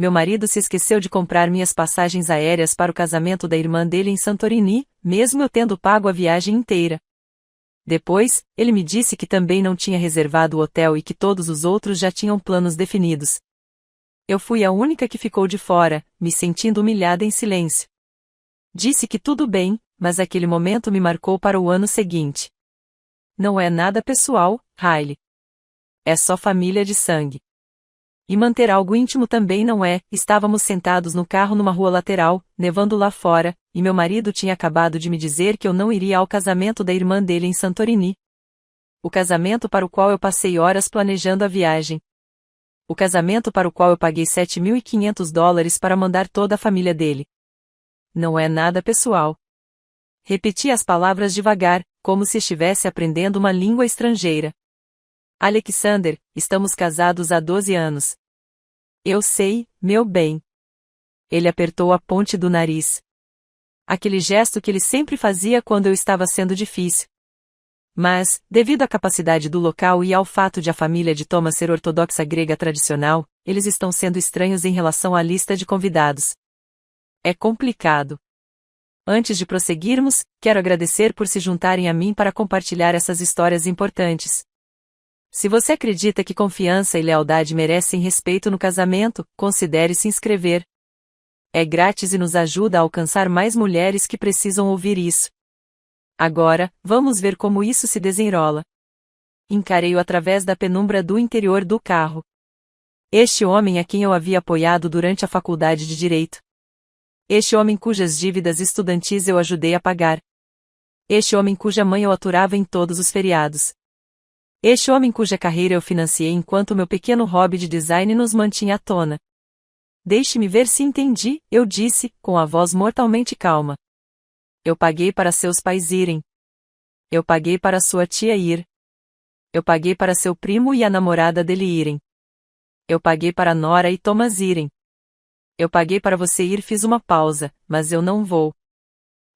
meu marido se esqueceu de comprar minhas passagens aéreas para o casamento da irmã dele em Santorini, mesmo eu tendo pago a viagem inteira. Depois, ele me disse que também não tinha reservado o hotel e que todos os outros já tinham planos definidos. Eu fui a única que ficou de fora, me sentindo humilhada em silêncio. Disse que tudo bem, mas aquele momento me marcou para o ano seguinte. Não é nada pessoal, Riley. É só família de sangue. E manter algo íntimo também não é. Estávamos sentados no carro numa rua lateral, nevando lá fora, e meu marido tinha acabado de me dizer que eu não iria ao casamento da irmã dele em Santorini. O casamento para o qual eu passei horas planejando a viagem. O casamento para o qual eu paguei $7.500 para mandar toda a família dele. Não é nada pessoal. Repeti as palavras devagar, como se estivesse aprendendo uma língua estrangeira. Alexander, estamos casados há 12 anos. Eu sei, meu bem. Ele apertou a ponte do nariz. Aquele gesto que ele sempre fazia quando eu estava sendo difícil. Mas, devido à capacidade do local e ao fato de a família de Thomas ser ortodoxa grega tradicional, eles estão sendo estranhos em relação à lista de convidados. É complicado. Antes de prosseguirmos, quero agradecer por se juntarem a mim para compartilhar essas histórias importantes. Se você acredita que confiança e lealdade merecem respeito no casamento, considere se inscrever. É grátis e nos ajuda a alcançar mais mulheres que precisam ouvir isso. Agora, vamos ver como isso se desenrola. Encarei-o através da penumbra do interior do carro. Este homem a quem eu havia apoiado durante a faculdade de Direito. Este homem cujas dívidas estudantis eu ajudei a pagar. Este homem cuja mãe eu aturava em todos os feriados. Este homem cuja carreira eu financiei enquanto meu pequeno hobby de design nos mantinha à tona. Deixe-me ver se entendi, eu disse, com a voz mortalmente calma. Eu paguei para seus pais irem. Eu paguei para sua tia ir. Eu paguei para seu primo e a namorada dele irem. Eu paguei para Nora e Thomas irem. Eu paguei para você ir. Fiz uma pausa, mas eu não vou.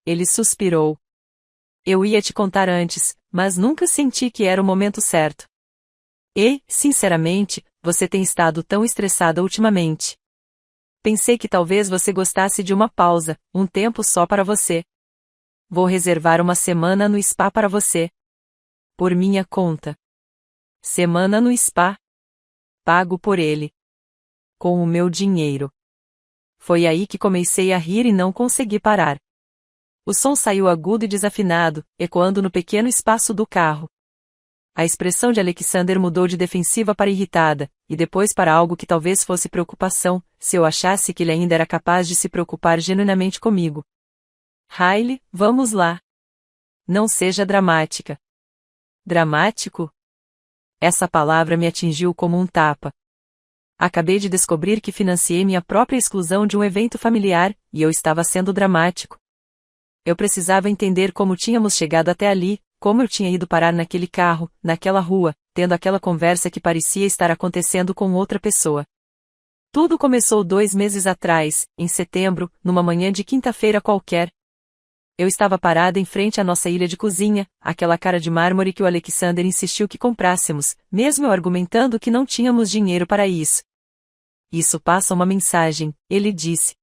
Ele suspirou. Eu ia te contar antes, mas nunca senti que era o momento certo. E, sinceramente, você tem estado tão estressada ultimamente. Pensei que talvez você gostasse de uma pausa, um tempo só para você. Vou reservar uma semana no spa para você. Por minha conta. Semana no spa. Pago por ele. Com o meu dinheiro. Foi aí que comecei a rir e não consegui parar. O som saiu agudo e desafinado, ecoando no pequeno espaço do carro. A expressão de Alexander mudou de defensiva para irritada, e depois para algo que talvez fosse preocupação, se eu achasse que ele ainda era capaz de se preocupar genuinamente comigo. Riley, vamos lá. Não seja dramática. Dramático? Essa palavra me atingiu como um tapa. Acabei de descobrir que financiei minha própria exclusão de um evento familiar, e eu estava sendo dramático. Eu precisava entender como tínhamos chegado até ali, como eu tinha ido parar naquele carro, naquela rua, tendo aquela conversa que parecia estar acontecendo com outra pessoa. Tudo começou 2 meses atrás, em setembro, numa manhã de quinta-feira qualquer. Eu estava parada em frente à nossa ilha de cozinha, aquela cara de mármore que o Alexander insistiu que comprássemos, mesmo eu argumentando que não tínhamos dinheiro para isso. Isso passa uma mensagem, ele disse.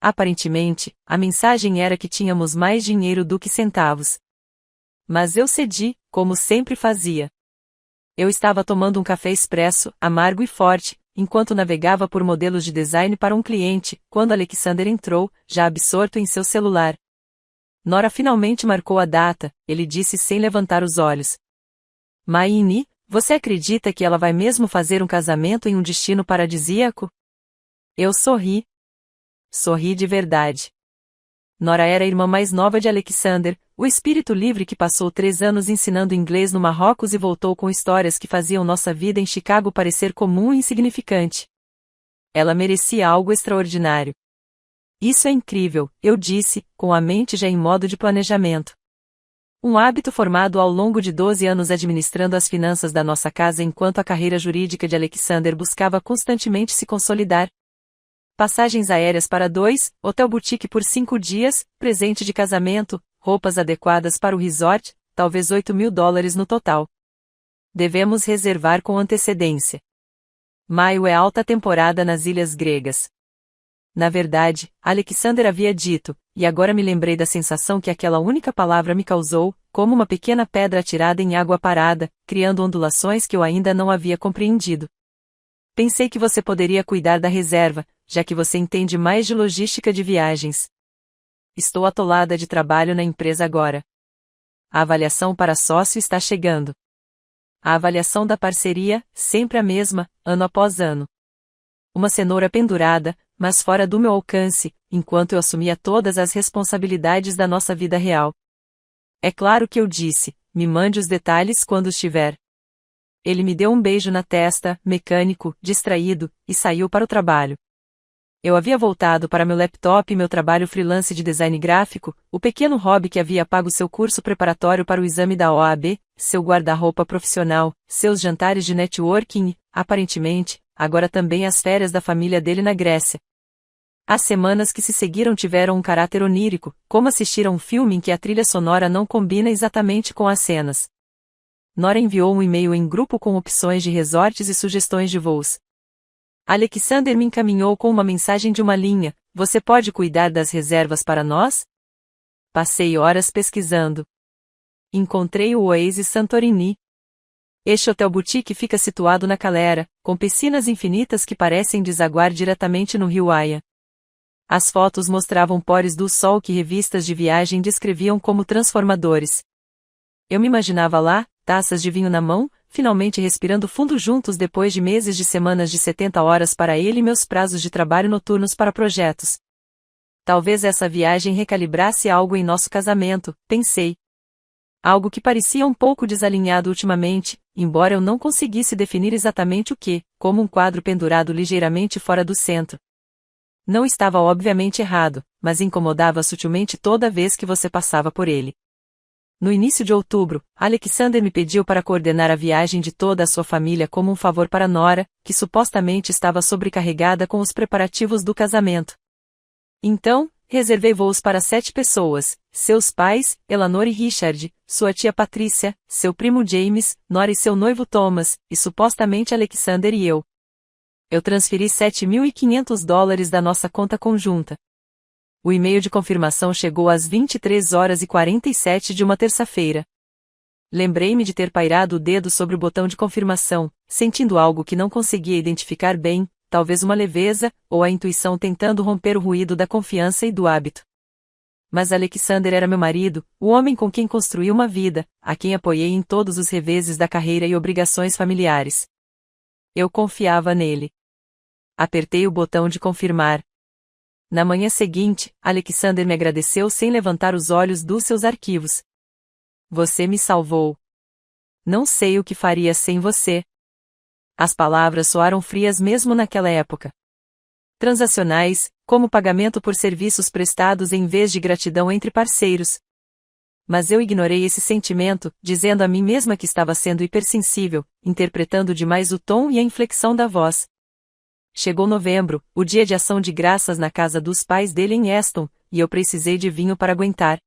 Aparentemente, a mensagem era que tínhamos mais dinheiro do que centavos. Mas eu cedi, como sempre fazia. Eu estava tomando um café expresso, amargo e forte, enquanto navegava por modelos de design para um cliente, quando Alexander entrou, já absorto em seu celular. Nora finalmente marcou a data, ele disse sem levantar os olhos. Maine, você acredita que ela vai mesmo fazer um casamento em um destino paradisíaco? Eu sorri. Sorri de verdade. Nora era a irmã mais nova de Alexander, o espírito livre que passou 3 anos ensinando inglês no Marrocos e voltou com histórias que faziam nossa vida em Chicago parecer comum e insignificante. Ela merecia algo extraordinário. Isso é incrível, eu disse, com a mente já em modo de planejamento. Um hábito formado ao longo de 12 anos administrando as finanças da nossa casa enquanto a carreira jurídica de Alexander buscava constantemente se consolidar. Passagens aéreas para 2, hotel boutique por 5 dias, presente de casamento, roupas adequadas para o resort, talvez $8.000 no total. Devemos reservar com antecedência. Maio é alta temporada nas ilhas gregas. Na verdade, Alexander havia dito, e agora me lembrei da sensação que aquela única palavra me causou, como uma pequena pedra atirada em água parada, criando ondulações que eu ainda não havia compreendido. Pensei que você poderia cuidar da reserva, já que você entende mais de logística de viagens. Estou atolada de trabalho na empresa agora. A avaliação para sócio está chegando. A avaliação da parceria, sempre a mesma, ano após ano. Uma cenoura pendurada, mas fora do meu alcance, enquanto eu assumia todas as responsabilidades da nossa vida real. É claro que eu disse, me mande os detalhes quando estiver. Ele me deu um beijo na testa, mecânico, distraído, e saiu para o trabalho. Eu havia voltado para meu laptop e meu trabalho freelance de design gráfico, o pequeno hobby que havia pago seu curso preparatório para o exame da OAB, seu guarda-roupa profissional, seus jantares de networking e, aparentemente, agora também as férias da família dele na Grécia. As semanas que se seguiram tiveram um caráter onírico, como assistir a um filme em que a trilha sonora não combina exatamente com as cenas. Nora enviou um e-mail em grupo com opções de resorts e sugestões de voos. Alexander me encaminhou com uma mensagem de uma linha: você pode cuidar das reservas para nós? Passei horas pesquisando. Encontrei o Oasis Santorini. Este hotel boutique fica situado na Calera, com piscinas infinitas que parecem desaguar diretamente no rio Haia. As fotos mostravam pores do sol que revistas de viagem descreviam como transformadores. Eu me imaginava lá, taças de vinho na mão, finalmente respirando fundo juntos depois de meses de semanas de 70 horas para ele e meus prazos de trabalho noturnos para projetos. Talvez essa viagem recalibrasse algo em nosso casamento, pensei. Algo que parecia um pouco desalinhado ultimamente, embora eu não conseguisse definir exatamente o que, como um quadro pendurado ligeiramente fora do centro. Não estava obviamente errado, mas incomodava sutilmente toda vez que você passava por ele. No início de outubro, Alexander me pediu para coordenar a viagem de toda a sua família como um favor para Nora, que supostamente estava sobrecarregada com os preparativos do casamento. Então, reservei voos para 7 pessoas, seus pais, Eleanor e Richard, sua tia Patrícia, seu primo James, Nora e seu noivo Thomas, e supostamente Alexander e eu. Eu transferi $7.500 da nossa conta conjunta. O e-mail de confirmação chegou às 23h47 de uma terça-feira. Lembrei-me de ter pairado o dedo sobre o botão de confirmação, sentindo algo que não conseguia identificar bem, talvez uma leveza, ou a intuição tentando romper o ruído da confiança e do hábito. Mas Alexander era meu marido, o homem com quem construí uma vida, a quem apoiei em todos os reveses da carreira e obrigações familiares. Eu confiava nele. Apertei o botão de confirmar. Na manhã seguinte, Alexander me agradeceu sem levantar os olhos dos seus arquivos. Você me salvou. Não sei o que faria sem você. As palavras soaram frias mesmo naquela época. Transacionais, como pagamento por serviços prestados em vez de gratidão entre parceiros. Mas eu ignorei esse sentimento, dizendo a mim mesma que estava sendo hipersensível, interpretando demais o tom e a inflexão da voz. Chegou novembro, o dia de ação de graças na casa dos pais dele em Aston, e eu precisei de vinho para aguentar.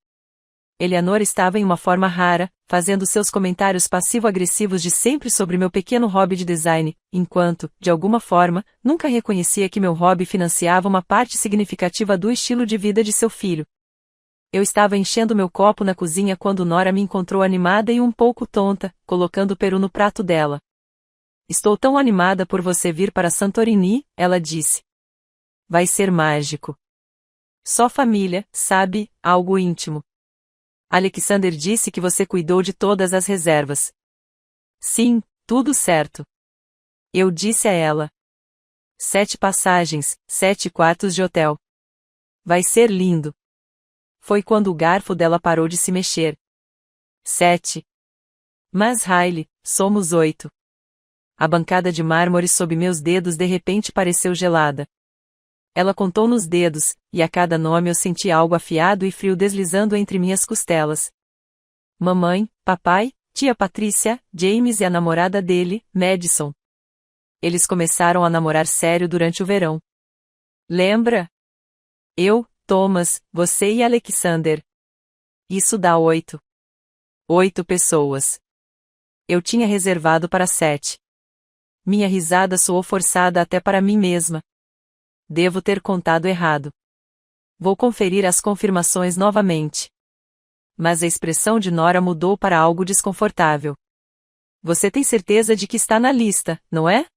Eleanor estava em uma forma rara, fazendo seus comentários passivo-agressivos de sempre sobre meu pequeno hobby de design, enquanto, de alguma forma, nunca reconhecia que meu hobby financiava uma parte significativa do estilo de vida de seu filho. Eu estava enchendo meu copo na cozinha quando Nora me encontrou animada e um pouco tonta, colocando o peru no prato dela. Estou tão animada por você vir para Santorini, ela disse. Vai ser mágico. Só família, sabe, algo íntimo. Alexander disse que você cuidou de todas as reservas. Sim, tudo certo. Eu disse a ela. 7 passagens, 7 quartos de hotel. Vai ser lindo. Foi quando o garfo dela parou de se mexer. 7. Mas Riley, somos 8. A bancada de mármore sob meus dedos de repente pareceu gelada. Ela contou nos dedos, e a cada nome eu senti algo afiado e frio deslizando entre minhas costelas. Mamãe, papai, tia Patrícia, James e a namorada dele, Madison. Eles começaram a namorar sério durante o verão. Lembra? Eu, Thomas, você e Alexander. Isso dá 8. 8 pessoas. Eu tinha reservado para 7. Minha risada soou forçada até para mim mesma. Devo ter contado errado. Vou conferir as confirmações novamente. Mas a expressão de Nora mudou para algo desconfortável. Você tem certeza de que está na lista, não é?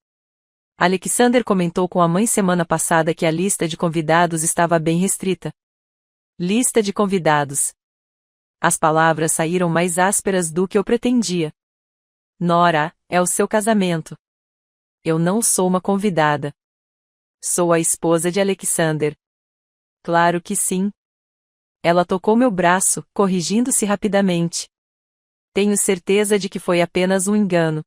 Alexander comentou com a mãe semana passada que a lista de convidados estava bem restrita. Lista de convidados. As palavras saíram mais ásperas do que eu pretendia. Nora, é o seu casamento. Eu não sou uma convidada. Sou a esposa de Alexander. Claro que sim. Ela tocou meu braço, corrigindo-se rapidamente. Tenho certeza de que foi apenas um engano.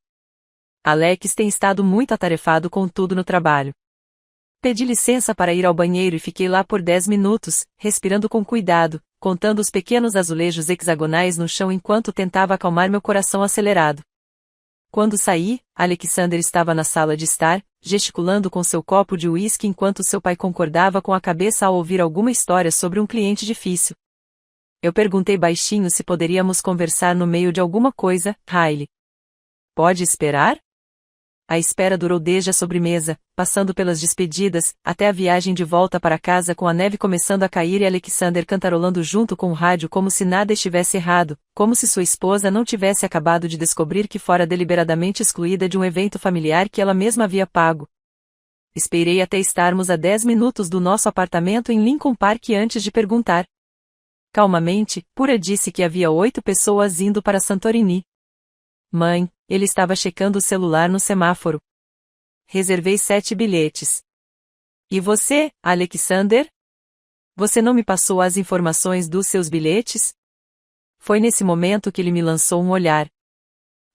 Alex tem estado muito atarefado com tudo no trabalho. Pedi licença para ir ao banheiro e fiquei lá por 10 minutos, respirando com cuidado, contando os pequenos azulejos hexagonais no chão enquanto tentava acalmar meu coração acelerado. Quando saí, Alexander estava na sala de estar, gesticulando com seu copo de uísque enquanto seu pai concordava com a cabeça ao ouvir alguma história sobre um cliente difícil. Eu perguntei baixinho se poderíamos conversar no meio de alguma coisa, Riley. Pode esperar? A espera durou desde a sobremesa, passando pelas despedidas, até a viagem de volta para casa com a neve começando a cair e Alexander cantarolando junto com o rádio como se nada estivesse errado, como se sua esposa não tivesse acabado de descobrir que fora deliberadamente excluída de um evento familiar que ela mesma havia pago. Esperei até estarmos a 10 minutos do nosso apartamento em Lincoln Park antes de perguntar. Calmamente, Pura disse que havia 8 pessoas indo para Santorini. Mãe, ele estava checando o celular no semáforo. Reservei 7 bilhetes. E você, Alexander? Você não me passou as informações dos seus bilhetes? Foi nesse momento que ele me lançou um olhar.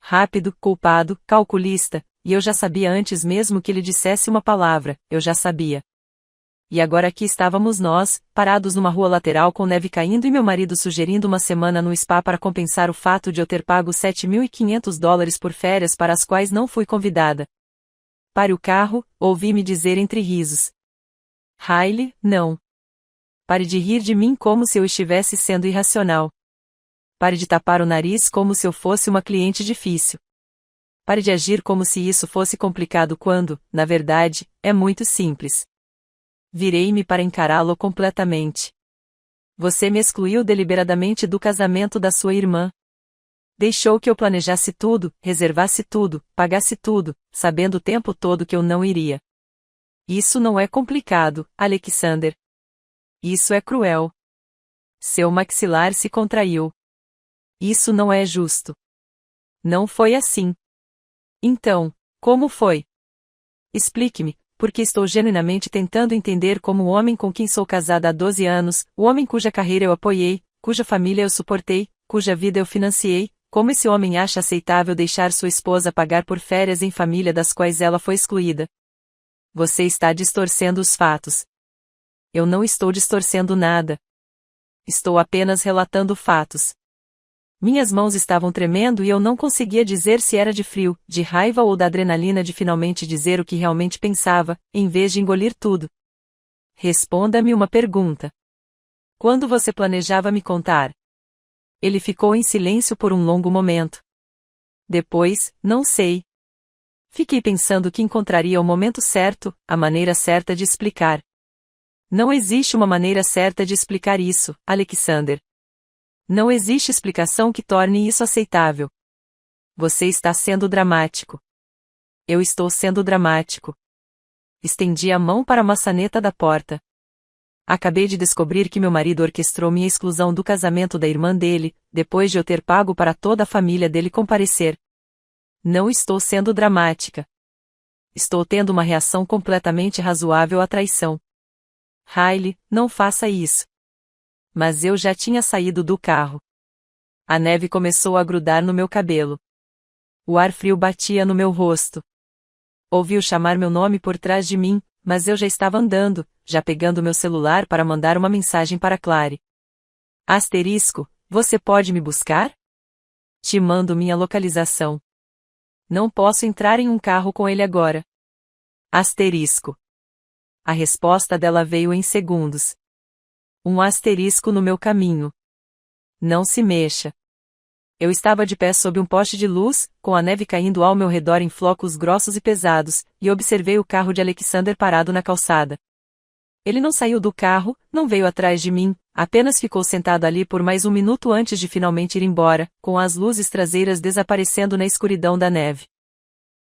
Rápido, culpado, calculista, e eu já sabia antes mesmo que ele dissesse uma palavra, eu já sabia. E agora aqui estávamos nós, parados numa rua lateral com neve caindo e meu marido sugerindo uma semana no spa para compensar o fato de eu ter pago $7.500 por férias para as quais não fui convidada. Pare o carro, ouvi-me dizer entre risos. Riley, não. Pare de rir de mim como se eu estivesse sendo irracional. Pare de tapar o nariz como se eu fosse uma cliente difícil. Pare de agir como se isso fosse complicado quando, na verdade, é muito simples. Virei-me para encará-lo completamente. Você me excluiu deliberadamente do casamento da sua irmã. Deixou que eu planejasse tudo, reservasse tudo, pagasse tudo, sabendo o tempo todo que eu não iria. Isso não é complicado, Alexander. Isso é cruel. Seu maxilar se contraiu. Isso não é justo. Não foi assim. Então, como foi? Explique-me. Porque estou genuinamente tentando entender como o homem com quem sou casada há 12 anos, o homem cuja carreira eu apoiei, cuja família eu suportei, cuja vida eu financiei, como esse homem acha aceitável deixar sua esposa pagar por férias em família das quais ela foi excluída. Você está distorcendo os fatos. Eu não estou distorcendo nada. Estou apenas relatando fatos. Minhas mãos estavam tremendo e eu não conseguia dizer se era de frio, de raiva ou da adrenalina de finalmente dizer o que realmente pensava, em vez de engolir tudo. Responda-me uma pergunta. Quando você planejava me contar? Ele ficou em silêncio por um longo momento. Depois, não sei. Fiquei pensando que encontraria o momento certo, a maneira certa de explicar. Não existe uma maneira certa de explicar isso, Alexander. Não existe explicação que torne isso aceitável. Você está sendo dramático. Eu estou sendo dramático. Estendi a mão para a maçaneta da porta. Acabei de descobrir que meu marido orquestrou minha exclusão do casamento da irmã dele, depois de eu ter pago para toda a família dele comparecer. Não estou sendo dramática. Estou tendo uma reação completamente razoável à traição. Riley, não faça isso. Mas eu já tinha saído do carro. A neve começou a grudar no meu cabelo. O ar frio batia no meu rosto. Ouviu chamar meu nome por trás de mim, mas eu já estava andando, já pegando meu celular para mandar uma mensagem para Clary. Asterisco, você pode me buscar? Te mando minha localização. Não posso entrar em um carro com ele agora. Asterisco. A resposta dela veio em segundos. Um asterisco no meu caminho. Não se mexa. Eu estava de pé sob um poste de luz, com a neve caindo ao meu redor em flocos grossos e pesados, e observei o carro de Alexander parado na calçada. Ele não saiu do carro, não veio atrás de mim, apenas ficou sentado ali por mais um minuto antes de finalmente ir embora, com as luzes traseiras desaparecendo na escuridão da neve.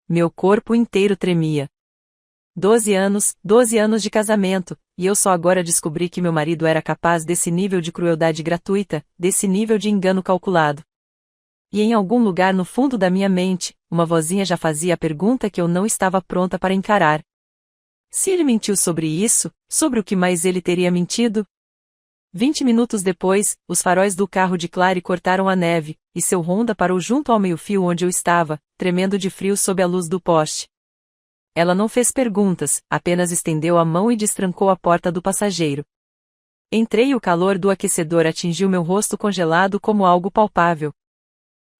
Meu corpo inteiro tremia. 12 anos de casamento, e eu só agora descobri que meu marido era capaz desse nível de crueldade gratuita, desse nível de engano calculado. E em algum lugar no fundo da minha mente, uma vozinha já fazia a pergunta que eu não estava pronta para encarar. Se ele mentiu sobre isso, sobre o que mais ele teria mentido? 20 minutos depois, os faróis do carro de Clary cortaram a neve, e seu Honda parou junto ao meio-fio onde eu estava, tremendo de frio sob a luz do poste. Ela não fez perguntas, apenas estendeu a mão e destrancou a porta do passageiro. Entrei e o calor do aquecedor atingiu meu rosto congelado como algo palpável.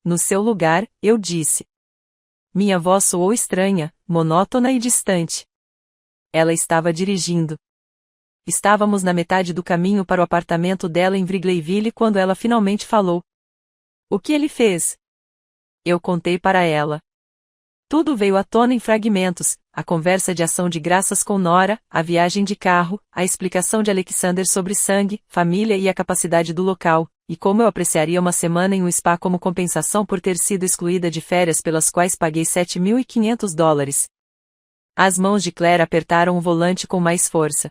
No seu lugar, eu disse. Minha voz soou estranha, monótona e distante. Ela estava dirigindo. Estávamos na metade do caminho para o apartamento dela em Wrigleyville quando ela finalmente falou. O que ele fez? Eu contei para ela. Tudo veio à tona em fragmentos, a conversa de ação de graças com Nora, a viagem de carro, a explicação de Alexander sobre sangue, família e a capacidade do local, e como eu apreciaria uma semana em um spa como compensação por ter sido excluída de férias pelas quais paguei $7.500. As mãos de Claire apertaram o volante com mais força.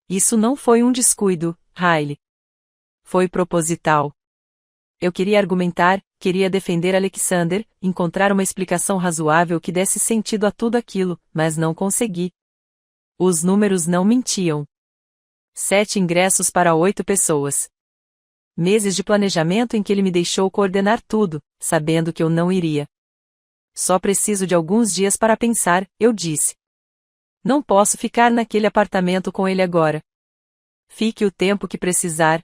Isso não foi um descuido, Riley. Foi proposital. Eu queria argumentar, queria defender Alexander, encontrar uma explicação razoável que desse sentido a tudo aquilo, mas não consegui. Os números não mentiam. 7 ingressos para 8 pessoas. Meses de planejamento em que ele me deixou coordenar tudo, sabendo que eu não iria. Só preciso de alguns dias para pensar, eu disse. Não posso ficar naquele apartamento com ele agora. Fique o tempo que precisar.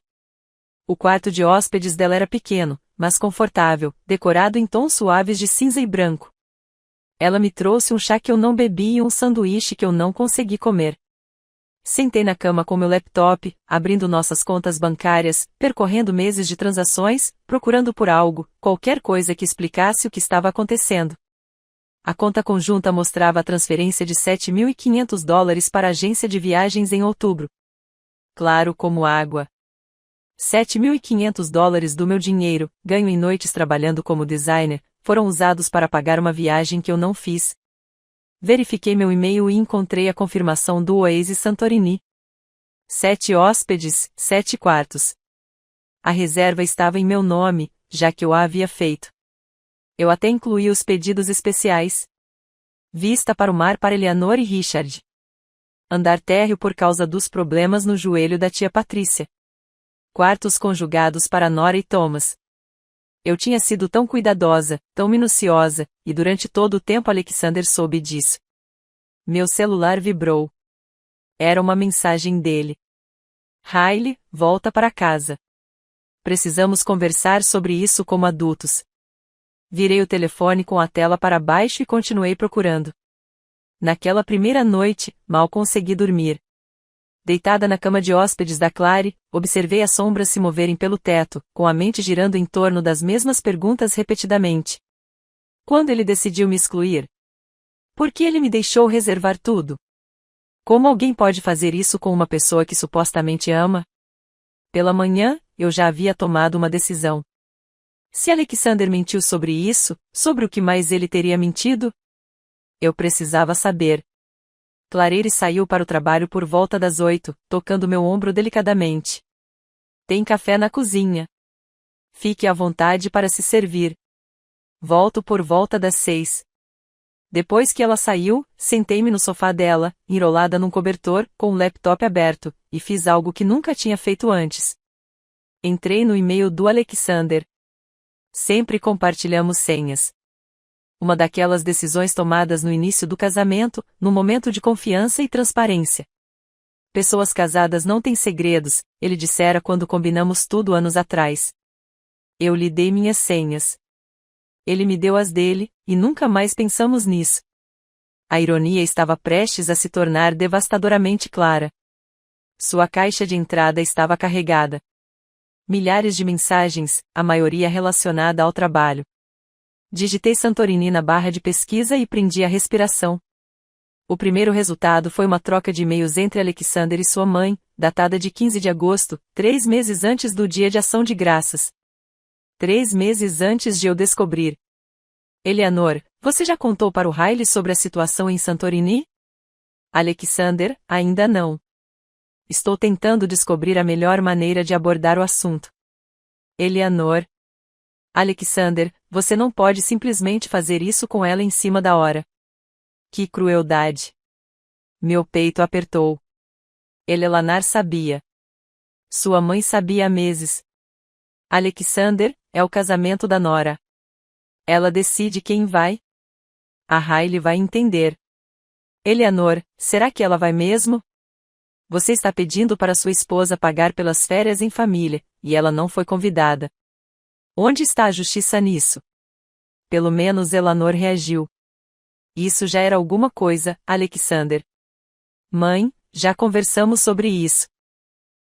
O quarto de hóspedes dela era pequeno, mas confortável, decorado em tons suaves de cinza e branco. Ela me trouxe um chá que eu não bebi e um sanduíche que eu não consegui comer. Sentei na cama com meu laptop, abrindo nossas contas bancárias, percorrendo meses de transações, procurando por algo, qualquer coisa que explicasse o que estava acontecendo. A conta conjunta mostrava a transferência de $7.500 para a agência de viagens em outubro. Claro como água. $7.500 do meu dinheiro, ganho em noites trabalhando como designer, foram usados para pagar uma viagem que eu não fiz. Verifiquei meu e-mail e encontrei a confirmação do Oasis Santorini. 7 hóspedes, 7 quartos. A reserva estava em meu nome, já que eu a havia feito. Eu até incluí os pedidos especiais. Vista para o mar para Eleanor e Richard. Andar térreo por causa dos problemas no joelho da tia Patrícia. Quartos conjugados para Nora e Thomas. Eu tinha sido tão cuidadosa, tão minuciosa, e durante todo o tempo Alexander soube disso. Meu celular vibrou. Era uma mensagem dele. Riley, volta para casa. Precisamos conversar sobre isso como adultos. Virei o telefone com a tela para baixo e continuei procurando. Naquela primeira noite, mal consegui dormir. Deitada na cama de hóspedes da Clary, observei as sombras se moverem pelo teto, com a mente girando em torno das mesmas perguntas repetidamente. Quando ele decidiu me excluir? Por que ele me deixou reservar tudo? Como alguém pode fazer isso com uma pessoa que supostamente ama? Pela manhã, eu já havia tomado uma decisão. Se Alexander mentiu sobre isso, sobre o que mais ele teria mentido? Eu precisava saber. Claire saiu para o trabalho por volta das 8, tocando meu ombro delicadamente. Tem café na cozinha. Fique à vontade para se servir. Volto por volta das 6. Depois que ela saiu, sentei-me no sofá dela, enrolada num cobertor, com o laptop aberto, e fiz algo que nunca tinha feito antes. Entrei no e-mail do Alexander. Sempre compartilhamos senhas. Uma daquelas decisões tomadas no início do casamento, num momento de confiança e transparência. Pessoas casadas não têm segredos, ele dissera quando combinamos tudo anos atrás. Eu lhe dei minhas senhas. Ele me deu as dele, e nunca mais pensamos nisso. A ironia estava prestes a se tornar devastadoramente clara. Sua caixa de entrada estava carregada. Milhares de mensagens, a maioria relacionada ao trabalho. Digitei Santorini na barra de pesquisa e prendi a respiração. O primeiro resultado foi uma troca de e-mails entre Alexander e sua mãe, datada de 15 de agosto, 3 meses antes do Dia de Ação de Graças. 3 meses antes de eu descobrir. Eleanor, você já contou para o Riley sobre a situação em Santorini? Alexander, ainda não. Estou tentando descobrir a melhor maneira de abordar o assunto. Eleanor. Alexander, você não pode simplesmente fazer isso com ela em cima da hora. Que crueldade. Meu peito apertou. Eleanor sabia. Sua mãe sabia há meses. Alexander, é o casamento da nora. Ela decide quem vai. A Riley vai entender. Eleanor, será que ela vai mesmo? Você está pedindo para sua esposa pagar pelas férias em família, e ela não foi convidada. Onde está a justiça nisso? Pelo menos Eleanor reagiu. Isso já era alguma coisa, Alexander. Mãe, já conversamos sobre isso.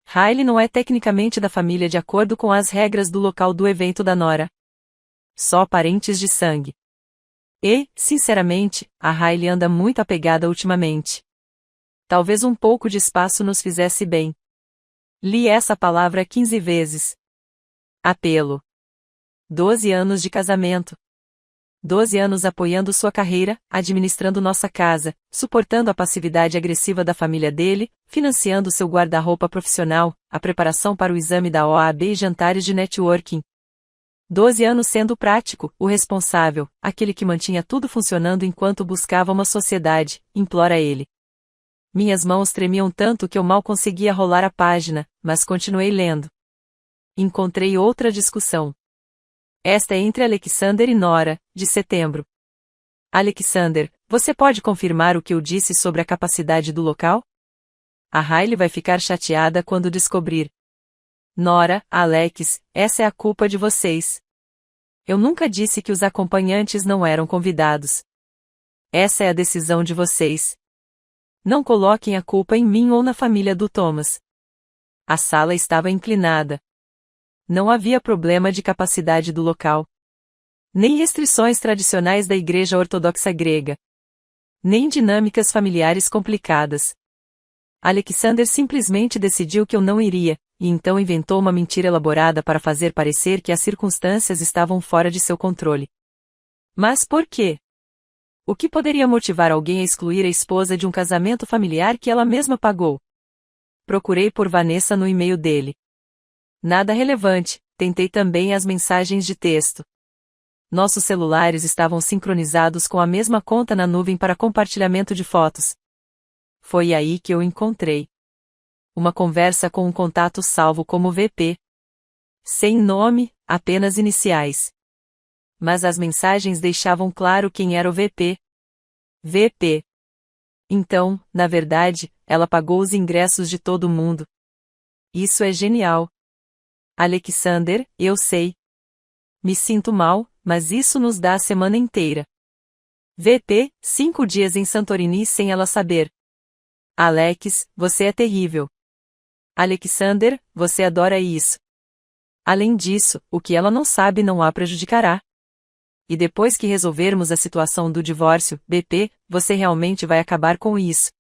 Riley não é tecnicamente da família de acordo com as regras do local do evento da nora. Só parentes de sangue. E, sinceramente, a Riley anda muito apegada ultimamente. Talvez um pouco de espaço nos fizesse bem. Li essa palavra 15 vezes. Apelo. 12 anos de casamento. 12 anos apoiando sua carreira, administrando nossa casa, suportando a passividade agressiva da família dele, financiando seu guarda-roupa profissional, a preparação para o exame da OAB e jantares de networking. 12 anos sendo prático, o responsável, aquele que mantinha tudo funcionando enquanto buscava uma sociedade, implora ele. Minhas mãos tremiam tanto que eu mal conseguia rolar a página, mas continuei lendo. Encontrei outra discussão. Esta é entre Alexander e Nora, de setembro. Alexander, você pode confirmar o que eu disse sobre a capacidade do local? A Riley vai ficar chateada quando descobrir. Nora, Alex, essa é a culpa de vocês. Eu nunca disse que os acompanhantes não eram convidados. Essa é a decisão de vocês. Não coloquem a culpa em mim ou na família do Thomas. A sala estava inclinada. Não havia problema de capacidade do local. Nem restrições tradicionais da Igreja Ortodoxa Grega. Nem dinâmicas familiares complicadas. Alexander simplesmente decidiu que eu não iria, e então inventou uma mentira elaborada para fazer parecer que as circunstâncias estavam fora de seu controle. Mas por quê? O que poderia motivar alguém a excluir a esposa de um casamento familiar que ela mesma pagou? Procurei por Vanessa no e-mail dele. Nada relevante, tentei também as mensagens de texto. Nossos celulares estavam sincronizados com a mesma conta na nuvem para compartilhamento de fotos. Foi aí que eu encontrei uma conversa com um contato salvo como VP. Sem nome, apenas iniciais. Mas as mensagens deixavam claro quem era o VP. VP. Então, na verdade, ela pagou os ingressos de todo mundo. Isso é genial. Alexander, eu sei. Me sinto mal, mas isso nos dá a semana inteira. VP, 5 dias em Santorini sem ela saber. Alex, você é terrível. Alexander, você adora isso. Além disso, o que ela não sabe não a prejudicará. E depois que resolvermos a situação do divórcio, BP, você realmente vai acabar com isso.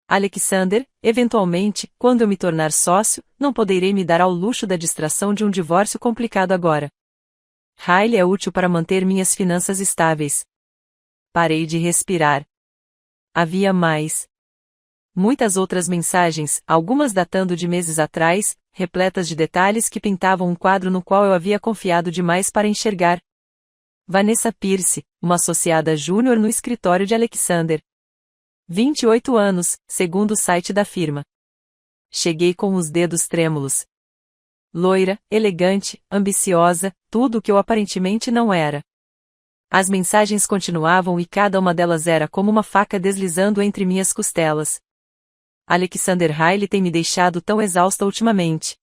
Alexander, eventualmente, quando eu me tornar sócio, não poderei me dar ao luxo da distração de um divórcio complicado agora. Riley é útil para manter minhas finanças estáveis. Parei de respirar. Havia mais. Muitas outras mensagens, algumas datando de meses atrás, repletas de detalhes que pintavam um quadro no qual eu havia confiado demais para enxergar. Vanessa Pierce, uma associada júnior no escritório de Alexander. 28 anos, segundo o site da firma. Cheguei com os dedos trêmulos. Loira, elegante, ambiciosa, tudo o que eu aparentemente não era. As mensagens continuavam e cada uma delas era como uma faca deslizando entre minhas costelas. Alexander Riley tem me deixado tão exausta ultimamente.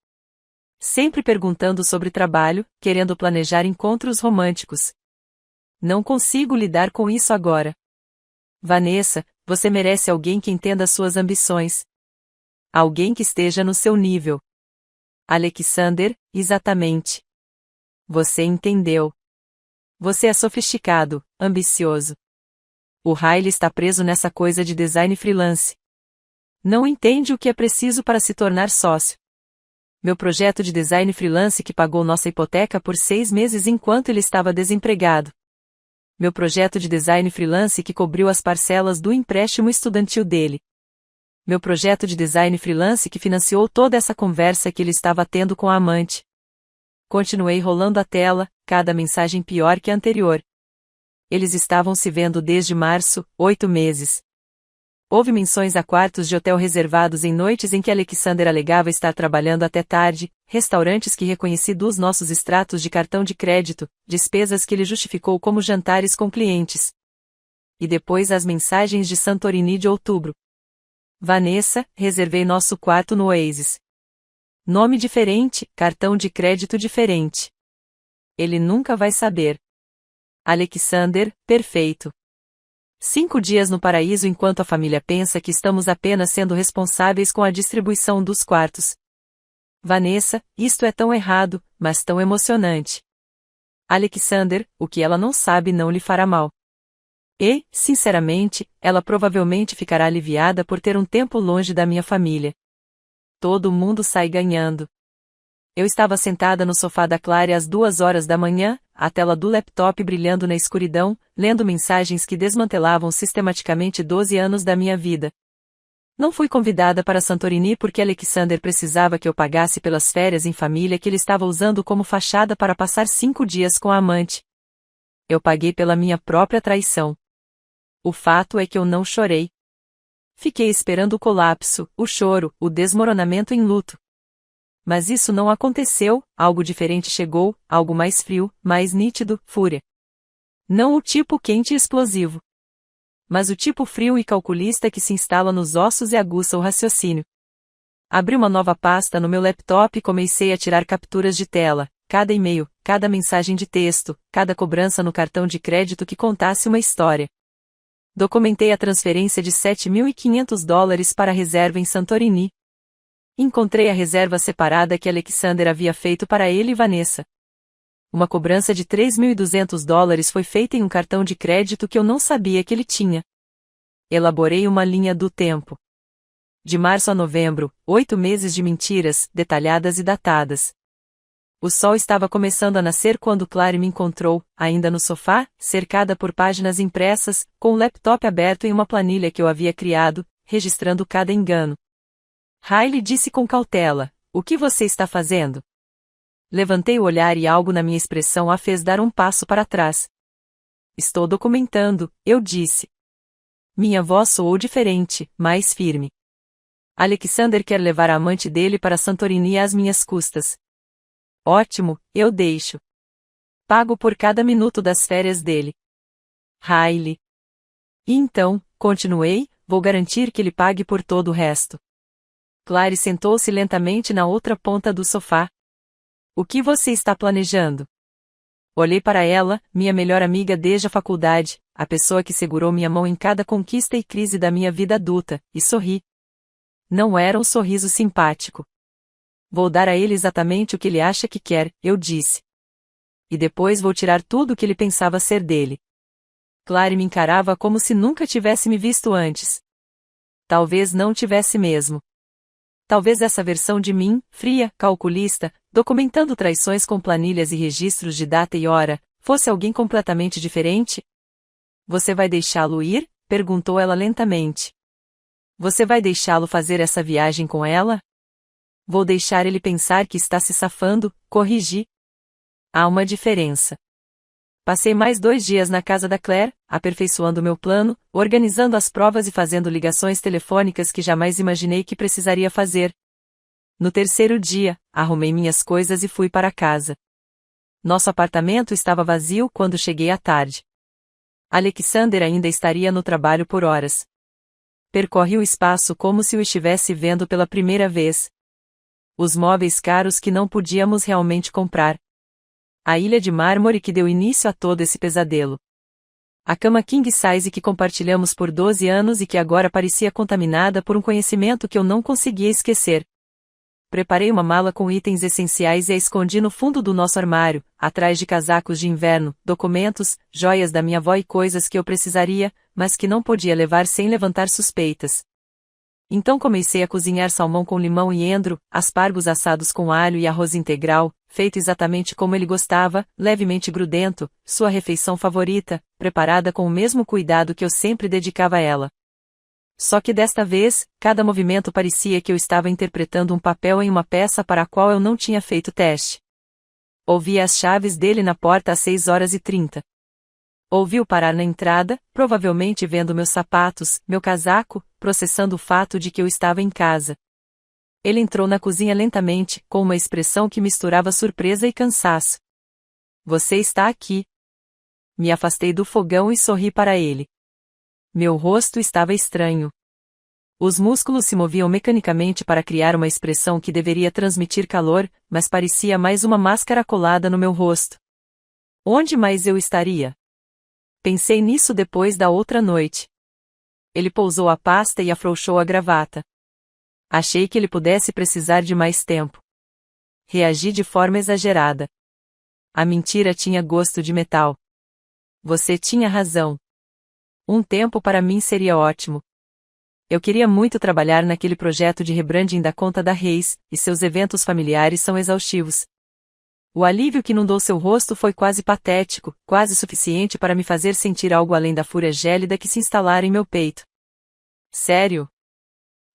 Sempre perguntando sobre trabalho, querendo planejar encontros românticos. Não consigo lidar com isso agora. Vanessa, você merece alguém que entenda suas ambições. Alguém que esteja no seu nível. Alexander, exatamente. Você entendeu. Você é sofisticado, ambicioso. O Riley está preso nessa coisa de design freelance. Não entende o que é preciso para se tornar sócio. Meu projeto de design freelance que pagou nossa hipoteca por 6 meses enquanto ele estava desempregado. Meu projeto de design freelance que cobriu as parcelas do empréstimo estudantil dele. Meu projeto de design freelance que financiou toda essa conversa que ele estava tendo com a amante. Continuei rolando a tela, cada mensagem pior que a anterior. Eles estavam se vendo desde março, 8 meses. Houve menções a quartos de hotel reservados em noites em que Alexander alegava estar trabalhando até tarde, restaurantes que reconheci dos nossos extratos de cartão de crédito, despesas que ele justificou como jantares com clientes. E depois as mensagens de Santorini de outubro. Vanessa, reservei nosso quarto no Oasis. Nome diferente, cartão de crédito diferente. Ele nunca vai saber. Alexander, perfeito. 5 dias no paraíso enquanto a família pensa que estamos apenas sendo responsáveis com a distribuição dos quartos. Vanessa, isto é tão errado, mas tão emocionante. Alexander, o que ela não sabe não lhe fará mal. E, sinceramente, ela provavelmente ficará aliviada por ter um tempo longe da minha família. Todo mundo sai ganhando. Eu estava sentada no sofá da Claire às 2 horas da manhã, a tela do laptop brilhando na escuridão, lendo mensagens que desmantelavam sistematicamente 12 anos da minha vida. Não fui convidada para Santorini porque Alexander precisava que eu pagasse pelas férias em família que ele estava usando como fachada para passar 5 dias com a amante. Eu paguei pela minha própria traição. O fato é que eu não chorei. Fiquei esperando o colapso, o choro, o desmoronamento em luto. Mas isso não aconteceu, algo diferente chegou, algo mais frio, mais nítido, fúria. Não o tipo quente e explosivo. Mas o tipo frio e calculista que se instala nos ossos e aguça o raciocínio. Abri uma nova pasta no meu laptop e comecei a tirar capturas de tela, cada e-mail, cada mensagem de texto, cada cobrança no cartão de crédito que contasse uma história. Documentei a transferência de $7.500 para a reserva em Santorini. Encontrei a reserva separada que Alexander havia feito para ele e Vanessa. Uma cobrança de $3.200 foi feita em um cartão de crédito que eu não sabia que ele tinha. Elaborei uma linha do tempo. De março a novembro, 8 meses de mentiras, detalhadas e datadas. O sol estava começando a nascer quando Claire me encontrou, ainda no sofá, cercada por páginas impressas, com o laptop aberto em uma planilha que eu havia criado, registrando cada engano. Riley disse com cautela: "O que você está fazendo?" Levantei o olhar e algo na minha expressão a fez dar um passo para trás. "Estou documentando", eu disse. Minha voz soou diferente, mais firme. Alexander quer levar a amante dele para Santorini às minhas custas. Ótimo, eu deixo. Pago por cada minuto das férias dele. Riley. E então, continuei, vou garantir que ele pague por todo o resto. Claire sentou-se lentamente na outra ponta do sofá. O que você está planejando? Olhei para ela, minha melhor amiga desde a faculdade, a pessoa que segurou minha mão em cada conquista e crise da minha vida adulta, e sorri. Não era um sorriso simpático. Vou dar a ele exatamente o que ele acha que quer, eu disse. E depois vou tirar tudo o que ele pensava ser dele. Claire me encarava como se nunca tivesse me visto antes. Talvez não tivesse mesmo. Talvez essa versão de mim, fria, calculista, documentando traições com planilhas e registros de data e hora, fosse alguém completamente diferente? Você vai deixá-lo ir? Perguntou ela lentamente. Você vai deixá-lo fazer essa viagem com ela? Vou deixar ele pensar que está se safando, corrigi. Há uma diferença. Passei mais 2 dias na casa da Claire, aperfeiçoando meu plano, organizando as provas e fazendo ligações telefônicas que jamais imaginei que precisaria fazer. No 3º dia, arrumei minhas coisas e fui para casa. Nosso apartamento estava vazio quando cheguei à tarde. Alexander ainda estaria no trabalho por horas. Percorri o espaço como se o estivesse vendo pela primeira vez. Os móveis caros que não podíamos realmente comprar. A ilha de mármore que deu início a todo esse pesadelo. A cama king size que compartilhamos por 12 anos e que agora parecia contaminada por um conhecimento que eu não conseguia esquecer. preparei uma mala com itens essenciais e a escondi no fundo do nosso armário, atrás de casacos de inverno, documentos, joias da minha avó e coisas que eu precisaria, mas que não podia levar sem levantar suspeitas. Então comecei a cozinhar salmão com limão e endro, aspargos assados com alho e arroz integral, feito exatamente como ele gostava, levemente grudento, sua refeição favorita, preparada com o mesmo cuidado que eu sempre dedicava a ela. Só que desta vez, cada movimento parecia que eu estava interpretando um papel em uma peça para a qual eu não tinha feito teste. Ouvi as chaves dele na porta às 6h30. Ouvi-o parar na entrada, provavelmente vendo meus sapatos, meu casaco, processando o fato de que eu estava em casa. Ele entrou na cozinha lentamente, com uma expressão que misturava surpresa e cansaço. Você está aqui. Me afastei do fogão e sorri para ele. Meu rosto estava estranho. Os músculos se moviam mecanicamente para criar uma expressão que deveria transmitir calor, mas parecia mais uma máscara colada no meu rosto. Onde mais eu estaria? Pensei nisso depois da outra noite. Ele pousou a pasta e afrouxou a gravata. Achei que ele pudesse precisar de mais tempo. Reagi de forma exagerada. A mentira tinha gosto de metal. Você tinha razão. Um tempo para mim seria ótimo. Eu queria muito trabalhar naquele projeto de rebranding da conta da Reis, e seus eventos familiares são exaustivos. O alívio que inundou seu rosto foi quase patético, quase suficiente para me fazer sentir algo além da fúria gélida que se instalara em meu peito. Sério?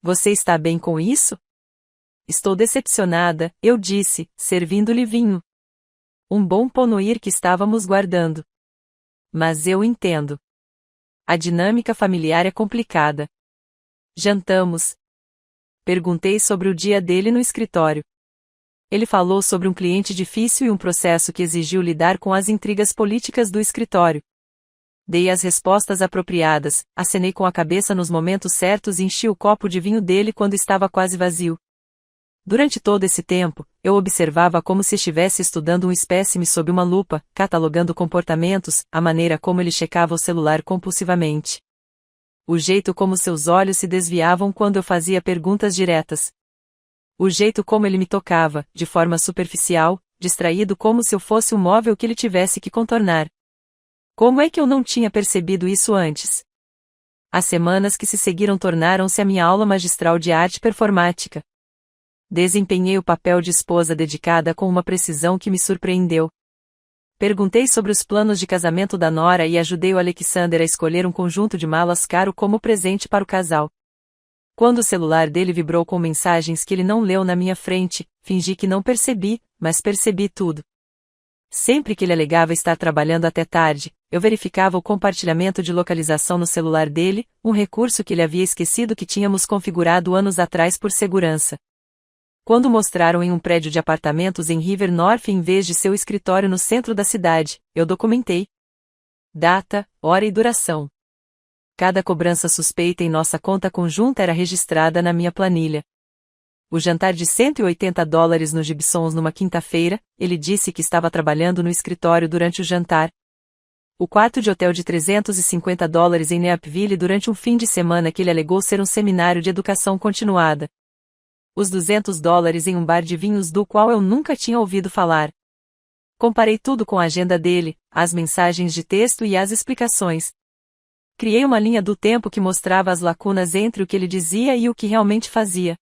Você está bem com isso? Estou decepcionada, eu disse, servindo-lhe vinho. Um bom ponoir que estávamos guardando. Mas eu entendo. A dinâmica familiar é complicada. Jantamos. Perguntei sobre o dia dele no escritório. Ele falou sobre um cliente difícil e um processo que exigiu lidar com as intrigas políticas do escritório. Dei as respostas apropriadas, acenei com a cabeça nos momentos certos e enchi o copo de vinho dele quando estava quase vazio. Durante todo esse tempo, eu observava como se estivesse estudando um espécime sob uma lupa, catalogando comportamentos, a maneira como ele checava o celular compulsivamente. O jeito como seus olhos se desviavam quando eu fazia perguntas diretas. O jeito como ele me tocava, de forma superficial, distraído como se eu fosse um móvel que ele tivesse que contornar. Como é que eu não tinha percebido isso antes? As semanas que se seguiram tornaram-se a minha aula magistral de arte performática. Desempenhei o papel de esposa dedicada com uma precisão que me surpreendeu. Perguntei sobre os planos de casamento da nora e ajudei o Alexander a escolher um conjunto de malas caro como presente para o casal. Quando o celular dele vibrou com mensagens que ele não leu na minha frente, fingi que não percebi, mas percebi tudo. Sempre que ele alegava estar trabalhando até tarde, eu verificava o compartilhamento de localização no celular dele, um recurso que ele havia esquecido que tínhamos configurado anos atrás por segurança. Quando mostraram em um prédio de apartamentos em River North em vez de seu escritório no centro da cidade, eu documentei. Data, hora e duração. Cada cobrança suspeita em nossa conta conjunta era registrada na minha planilha. O jantar de $180 no Gibsons numa quinta-feira, ele disse que estava trabalhando no escritório durante o jantar. O quarto de hotel de $350 em Neapville durante um fim de semana que ele alegou ser um seminário de educação continuada. Os $200 em um bar de vinhos do qual eu nunca tinha ouvido falar. Comparei tudo com a agenda dele, as mensagens de texto e as explicações. Criei uma linha do tempo que mostrava as lacunas entre o que ele dizia e o que realmente fazia.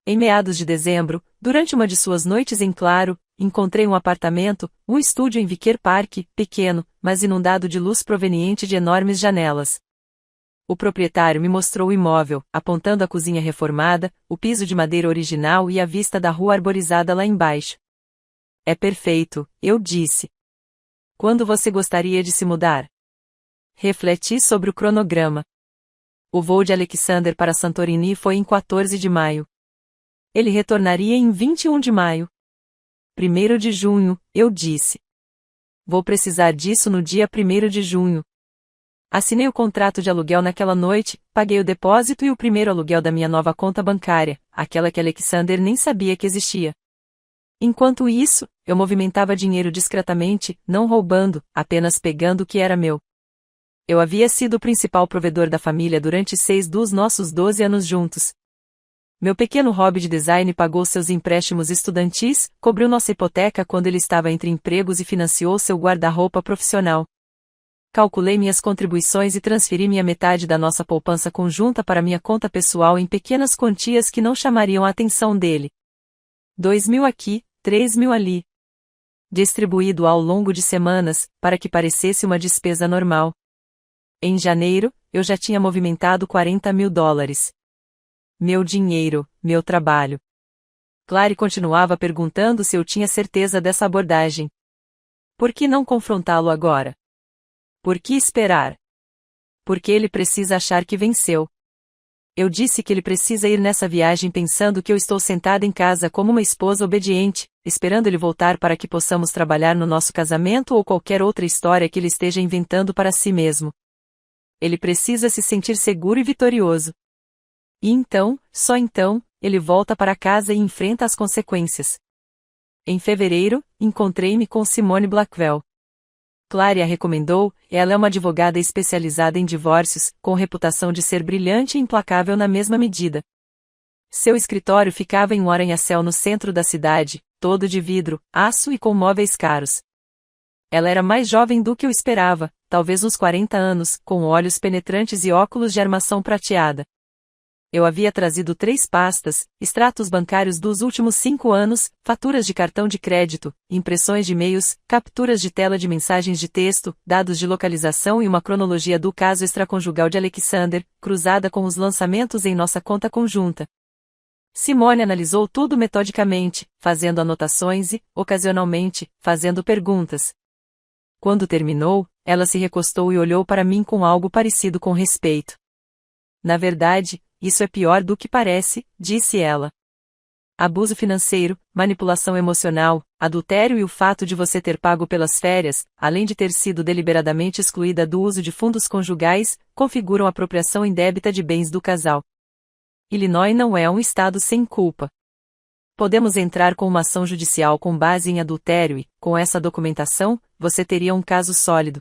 Em meados de dezembro, durante uma de suas noites em claro, encontrei um apartamento, um estúdio em Viquer Park, pequeno, mas inundado de luz proveniente de enormes janelas. O proprietário me mostrou o imóvel, apontando a cozinha reformada, o piso de madeira original e a vista da rua arborizada lá embaixo. É perfeito, eu disse. Quando você gostaria de se mudar? Refleti sobre o cronograma. O voo de Alexander para Santorini foi em 14 de maio. Ele retornaria em 21 de maio. 1º de junho, eu disse. Vou precisar disso no dia 1º de junho. Assinei o contrato de aluguel naquela noite, paguei o depósito e o primeiro aluguel da minha nova conta bancária, aquela que Alexander nem sabia que existia. Enquanto isso, eu movimentava dinheiro discretamente, não roubando, apenas pegando o que era meu. Eu havia sido o principal provedor da família durante 6 dos nossos 12 anos juntos. Meu pequeno hobby de design pagou seus empréstimos estudantis, cobriu nossa hipoteca quando ele estava entre empregos e financiou seu guarda-roupa profissional. Calculei minhas contribuições e transferi minha metade da nossa poupança conjunta para minha conta pessoal em pequenas quantias que não chamariam a atenção dele. 2.000 aqui, 3.000 ali. Distribuído ao longo de semanas, para que parecesse uma despesa normal. Em janeiro, eu já tinha movimentado $40.000. Meu dinheiro, meu trabalho. Clary continuava perguntando se eu tinha certeza dessa abordagem. Por que não confrontá-lo agora? Por que esperar? Porque ele precisa achar que venceu. Eu disse que ele precisa ir nessa viagem pensando que eu estou sentada em casa como uma esposa obediente, esperando ele voltar para que possamos trabalhar no nosso casamento ou qualquer outra história que ele esteja inventando para si mesmo. Ele precisa se sentir seguro e vitorioso. E então, só então, ele volta para casa e enfrenta as consequências. Em fevereiro, encontrei-me com Simone Blackwell. Clary a recomendou, ela é uma advogada especializada em divórcios, com reputação de ser brilhante e implacável na mesma medida. Seu escritório ficava em um arranha-céu no centro da cidade, todo de vidro, aço e com móveis caros. Ela era mais jovem do que eu esperava, talvez uns 40 anos, com olhos penetrantes e óculos de armação prateada. Eu havia trazido 3 pastas, extratos bancários dos últimos 5 anos, faturas de cartão de crédito, impressões de e-mails, capturas de tela de mensagens de texto, dados de localização e uma cronologia do caso extraconjugal de Alexander, cruzada com os lançamentos em nossa conta conjunta. Simone analisou tudo metodicamente, fazendo anotações e, ocasionalmente, fazendo perguntas. Quando terminou, ela se recostou e olhou para mim com algo parecido com respeito. Na verdade, isso é pior do que parece, disse ela. Abuso financeiro, manipulação emocional, adultério e o fato de você ter pago pelas férias, além de ter sido deliberadamente excluída do uso de fundos conjugais, configuram apropriação indébita de bens do casal. Illinois não é um estado sem culpa. Podemos entrar com uma ação judicial com base em adultério e, com essa documentação, você teria um caso sólido.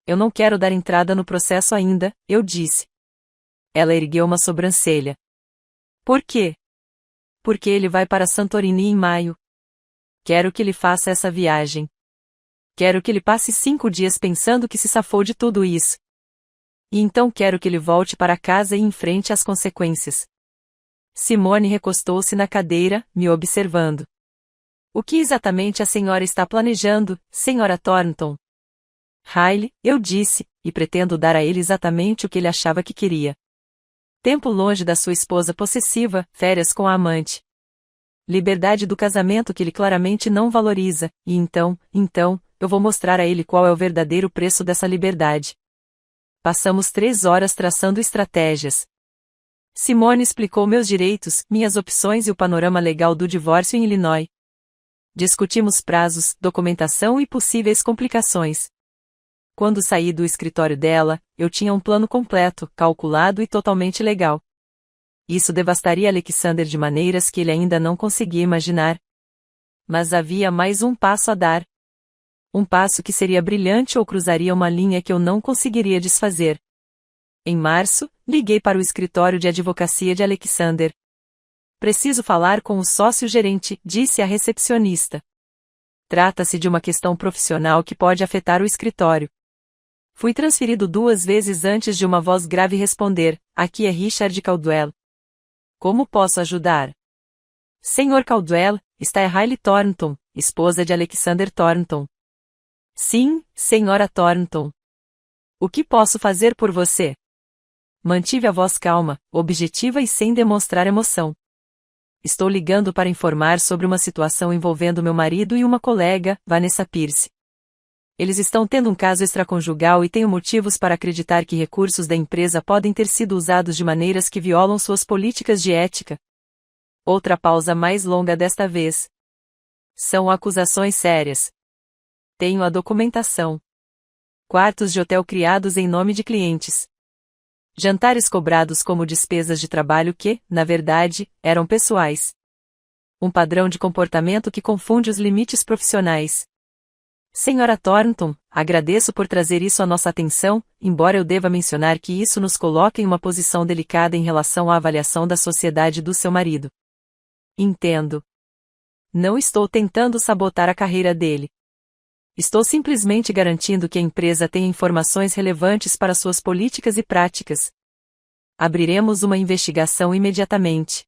Eu não quero dar entrada no processo ainda, eu disse. Ela ergueu uma sobrancelha. Por quê? Porque ele vai para Santorini em maio. Quero que ele faça essa viagem. Quero que ele passe 5 dias pensando que se safou de tudo isso. E então quero que ele volte para casa e enfrente as consequências. Simone recostou-se na cadeira, me observando. O que exatamente a senhora está planejando, senhora Thornton? Riley, eu disse, e pretendo dar a ele exatamente o que ele achava que queria. Tempo longe da sua esposa possessiva, férias com a amante. Liberdade do casamento que ele claramente não valoriza, e então, eu vou mostrar a ele qual é o verdadeiro preço dessa liberdade. Passamos 3 horas traçando estratégias. Simone explicou meus direitos, minhas opções e o panorama legal do divórcio em Illinois. Discutimos prazos, documentação e possíveis complicações. Quando saí do escritório dela, eu tinha um plano completo, calculado e totalmente legal. Isso devastaria Alexander de maneiras que ele ainda não conseguia imaginar. Mas havia mais um passo a dar. Um passo que seria brilhante ou cruzaria uma linha que eu não conseguiria desfazer. Em março, liguei para o escritório de advocacia de Alexander. Preciso falar com o sócio-gerente, disse a recepcionista. Trata-se de uma questão profissional que pode afetar o escritório. Fui transferido 2 vezes antes de uma voz grave responder, aqui é Richard Caldwell. Como posso ajudar? Senhor Caldwell, está é Riley Thornton, esposa de Alexander Thornton. Sim, senhora Thornton. O que posso fazer por você? Mantive a voz calma, objetiva e sem demonstrar emoção. Estou ligando para informar sobre uma situação envolvendo meu marido e uma colega, Vanessa Pierce. Eles estão tendo um caso extraconjugal e tenho motivos para acreditar que recursos da empresa podem ter sido usados de maneiras que violam suas políticas de ética. Outra pausa mais longa desta vez. São acusações sérias. Tenho a documentação. Quartos de hotel criados em nome de clientes. Jantares cobrados como despesas de trabalho que, na verdade, eram pessoais. Um padrão de comportamento que confunde os limites profissionais. Senhora Thornton, agradeço por trazer isso à nossa atenção, embora eu deva mencionar que isso nos coloca em uma posição delicada em relação à avaliação da sociedade do seu marido. Entendo. Não estou tentando sabotar a carreira dele. Estou simplesmente garantindo que a empresa tenha informações relevantes para suas políticas e práticas. Abriremos uma investigação imediatamente.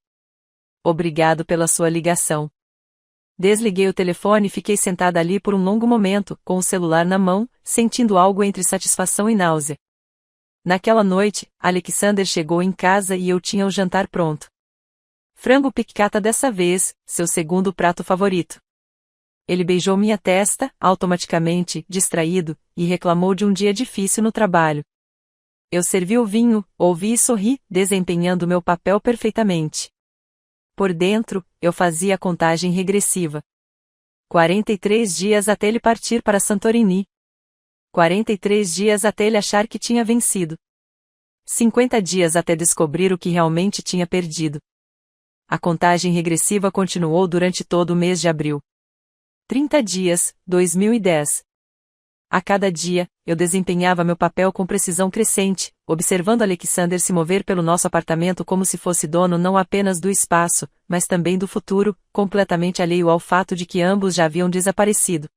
Obrigado pela sua ligação. Desliguei o telefone e fiquei sentada ali por um longo momento, com o celular na mão, sentindo algo entre satisfação e náusea. Naquela noite, Alexander chegou em casa e eu tinha o jantar pronto. Frango piccata dessa vez, seu segundo prato favorito. Ele beijou minha testa, automaticamente, distraído, e reclamou de um dia difícil no trabalho. Eu servi o vinho, ouvi e sorri, desempenhando meu papel perfeitamente. Por dentro, eu fazia a contagem regressiva. 43 dias até ele partir para Santorini. 43 dias até ele achar que tinha vencido. 50 dias até descobrir o que realmente tinha perdido. A contagem regressiva continuou durante todo o mês de abril. 30 dias, 2010. A cada dia, eu desempenhava meu papel com precisão crescente, observando Alexander se mover pelo nosso apartamento como se fosse dono não apenas do espaço, mas também do futuro, completamente alheio ao fato de que ambos já haviam desaparecido.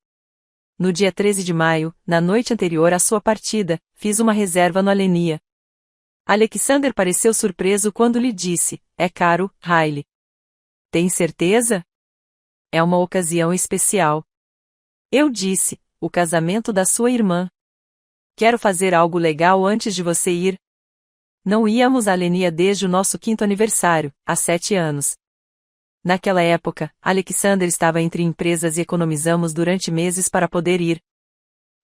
No dia 13 de maio, na noite anterior à sua partida, fiz uma reserva no Alenia. Alexander pareceu surpreso quando lhe disse: "É caro, Riley." "Tem certeza?" "É uma ocasião especial." Eu disse: "O casamento da sua irmã." "Quero fazer algo legal antes de você ir." Não íamos a Alenia desde o nosso 5º aniversário, há 7 anos. Naquela época, Alexander estava entre empresas e economizamos durante meses para poder ir.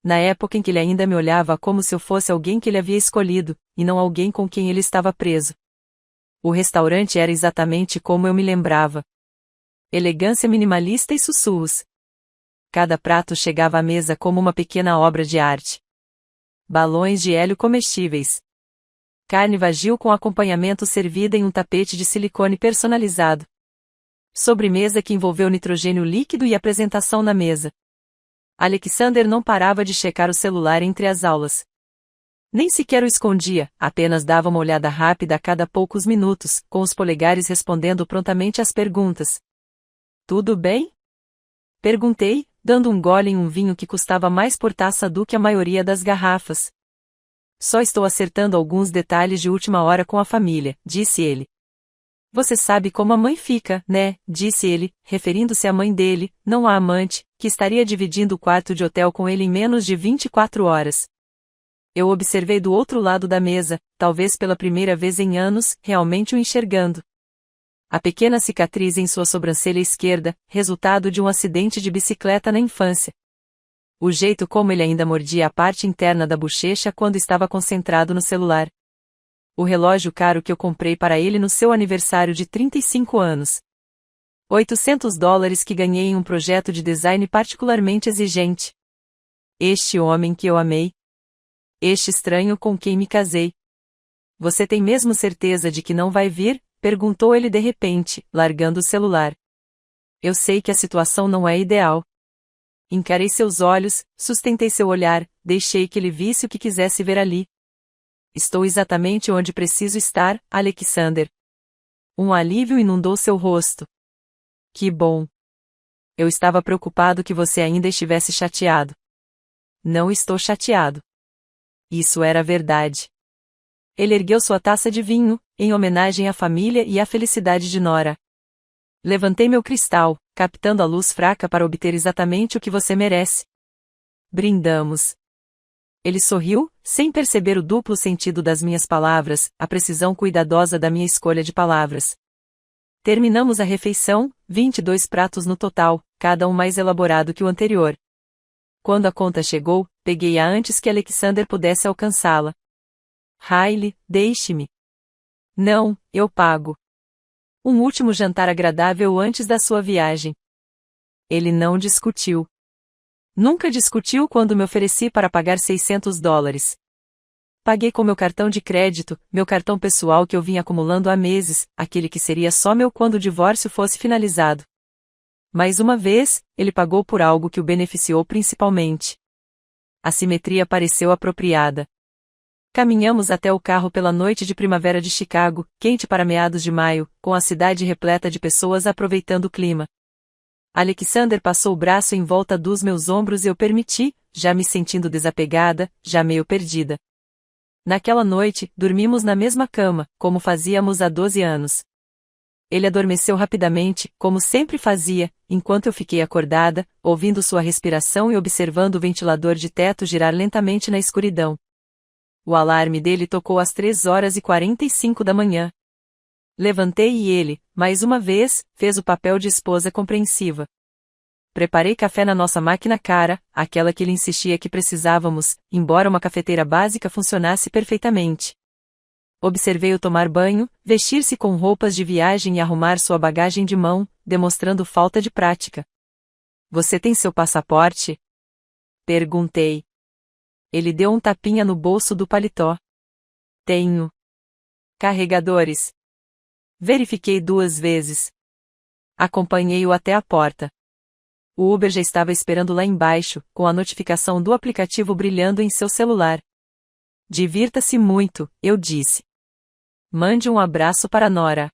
Na época em que ele ainda me olhava como se eu fosse alguém que ele havia escolhido, e não alguém com quem ele estava preso. O restaurante era exatamente como eu me lembrava. Elegância minimalista e sussurros. Cada prato chegava à mesa como uma pequena obra de arte. Balões de hélio comestíveis. Carne vagil com acompanhamento servida em um tapete de silicone personalizado. Sobremesa que envolveu nitrogênio líquido e apresentação na mesa. Alexander não parava de checar o celular entre as aulas. Nem sequer o escondia, apenas dava uma olhada rápida a cada poucos minutos, com os polegares respondendo prontamente às perguntas. "Tudo bem?" Perguntei, dando um gole em um vinho que custava mais por taça do que a maioria das garrafas. "Só estou acertando alguns detalhes de última hora com a família", disse ele. "Você sabe como a mãe fica, né?", disse ele, referindo-se à mãe dele, não à amante, que estaria dividindo o quarto de hotel com ele em menos de 24 horas. Eu observei do outro lado da mesa, talvez pela primeira vez em anos, realmente o enxergando. A pequena cicatriz em sua sobrancelha esquerda, resultado de um acidente de bicicleta na infância. O jeito como ele ainda mordia a parte interna da bochecha quando estava concentrado no celular. O relógio caro que eu comprei para ele no seu aniversário de 35 anos. $800 que ganhei em um projeto de design particularmente exigente. Este homem que eu amei. Este estranho com quem me casei. "Você tem mesmo certeza de que não vai vir?", perguntou ele de repente, largando o celular. "Eu sei que a situação não é ideal." Encarei seus olhos, sustentei seu olhar, deixei que ele visse o que quisesse ver ali. "Estou exatamente onde preciso estar, Alexander." Um alívio inundou seu rosto. "Que bom. Eu estava preocupado que você ainda estivesse chateado." "Não estou chateado." Isso era verdade. Ele ergueu sua taça de vinho, em homenagem à família e à felicidade de Nora. "Levantei meu cristal, captando a luz fraca para obter exatamente o que você merece." Brindamos. Ele sorriu, sem perceber o duplo sentido das minhas palavras, a precisão cuidadosa da minha escolha de palavras. Terminamos a refeição, 22 pratos no total, cada um mais elaborado que o anterior. Quando a conta chegou, peguei-a antes que Alexander pudesse alcançá-la. "Riley, deixe-me." "Não, eu pago." Um último jantar agradável antes da sua viagem. Ele não discutiu. Nunca discutiu quando me ofereci para pagar $600. Paguei com meu cartão de crédito, meu cartão pessoal que eu vinha acumulando há meses, aquele que seria só meu quando o divórcio fosse finalizado. Mais uma vez, ele pagou por algo que o beneficiou principalmente. A simetria pareceu apropriada. Caminhamos até o carro pela noite de primavera de Chicago, quente para meados de maio, com a cidade repleta de pessoas aproveitando o clima. Alexander passou o braço em volta dos meus ombros e eu permiti, já me sentindo desapegada, já meio perdida. Naquela noite, dormimos na mesma cama, como fazíamos há 12 anos. Ele adormeceu rapidamente, como sempre fazia, enquanto eu fiquei acordada, ouvindo sua respiração e observando o ventilador de teto girar lentamente na escuridão. O alarme dele tocou às 3h45 da manhã. Levantei e ele, mais uma vez, fez o papel de esposa compreensiva. Preparei café na nossa máquina cara, aquela que ele insistia que precisávamos, embora uma cafeteira básica funcionasse perfeitamente. Observei-o tomar banho, vestir-se com roupas de viagem e arrumar sua bagagem de mão, demonstrando falta de prática. Você tem seu passaporte? Perguntei. Ele deu um tapinha no bolso do paletó. Tenho. Carregadores. Verifiquei 2 vezes. Acompanhei-o até a porta. O Uber já estava esperando lá embaixo, com a notificação do aplicativo brilhando em seu celular. Divirta-se muito, eu disse. Mande um abraço para Nora.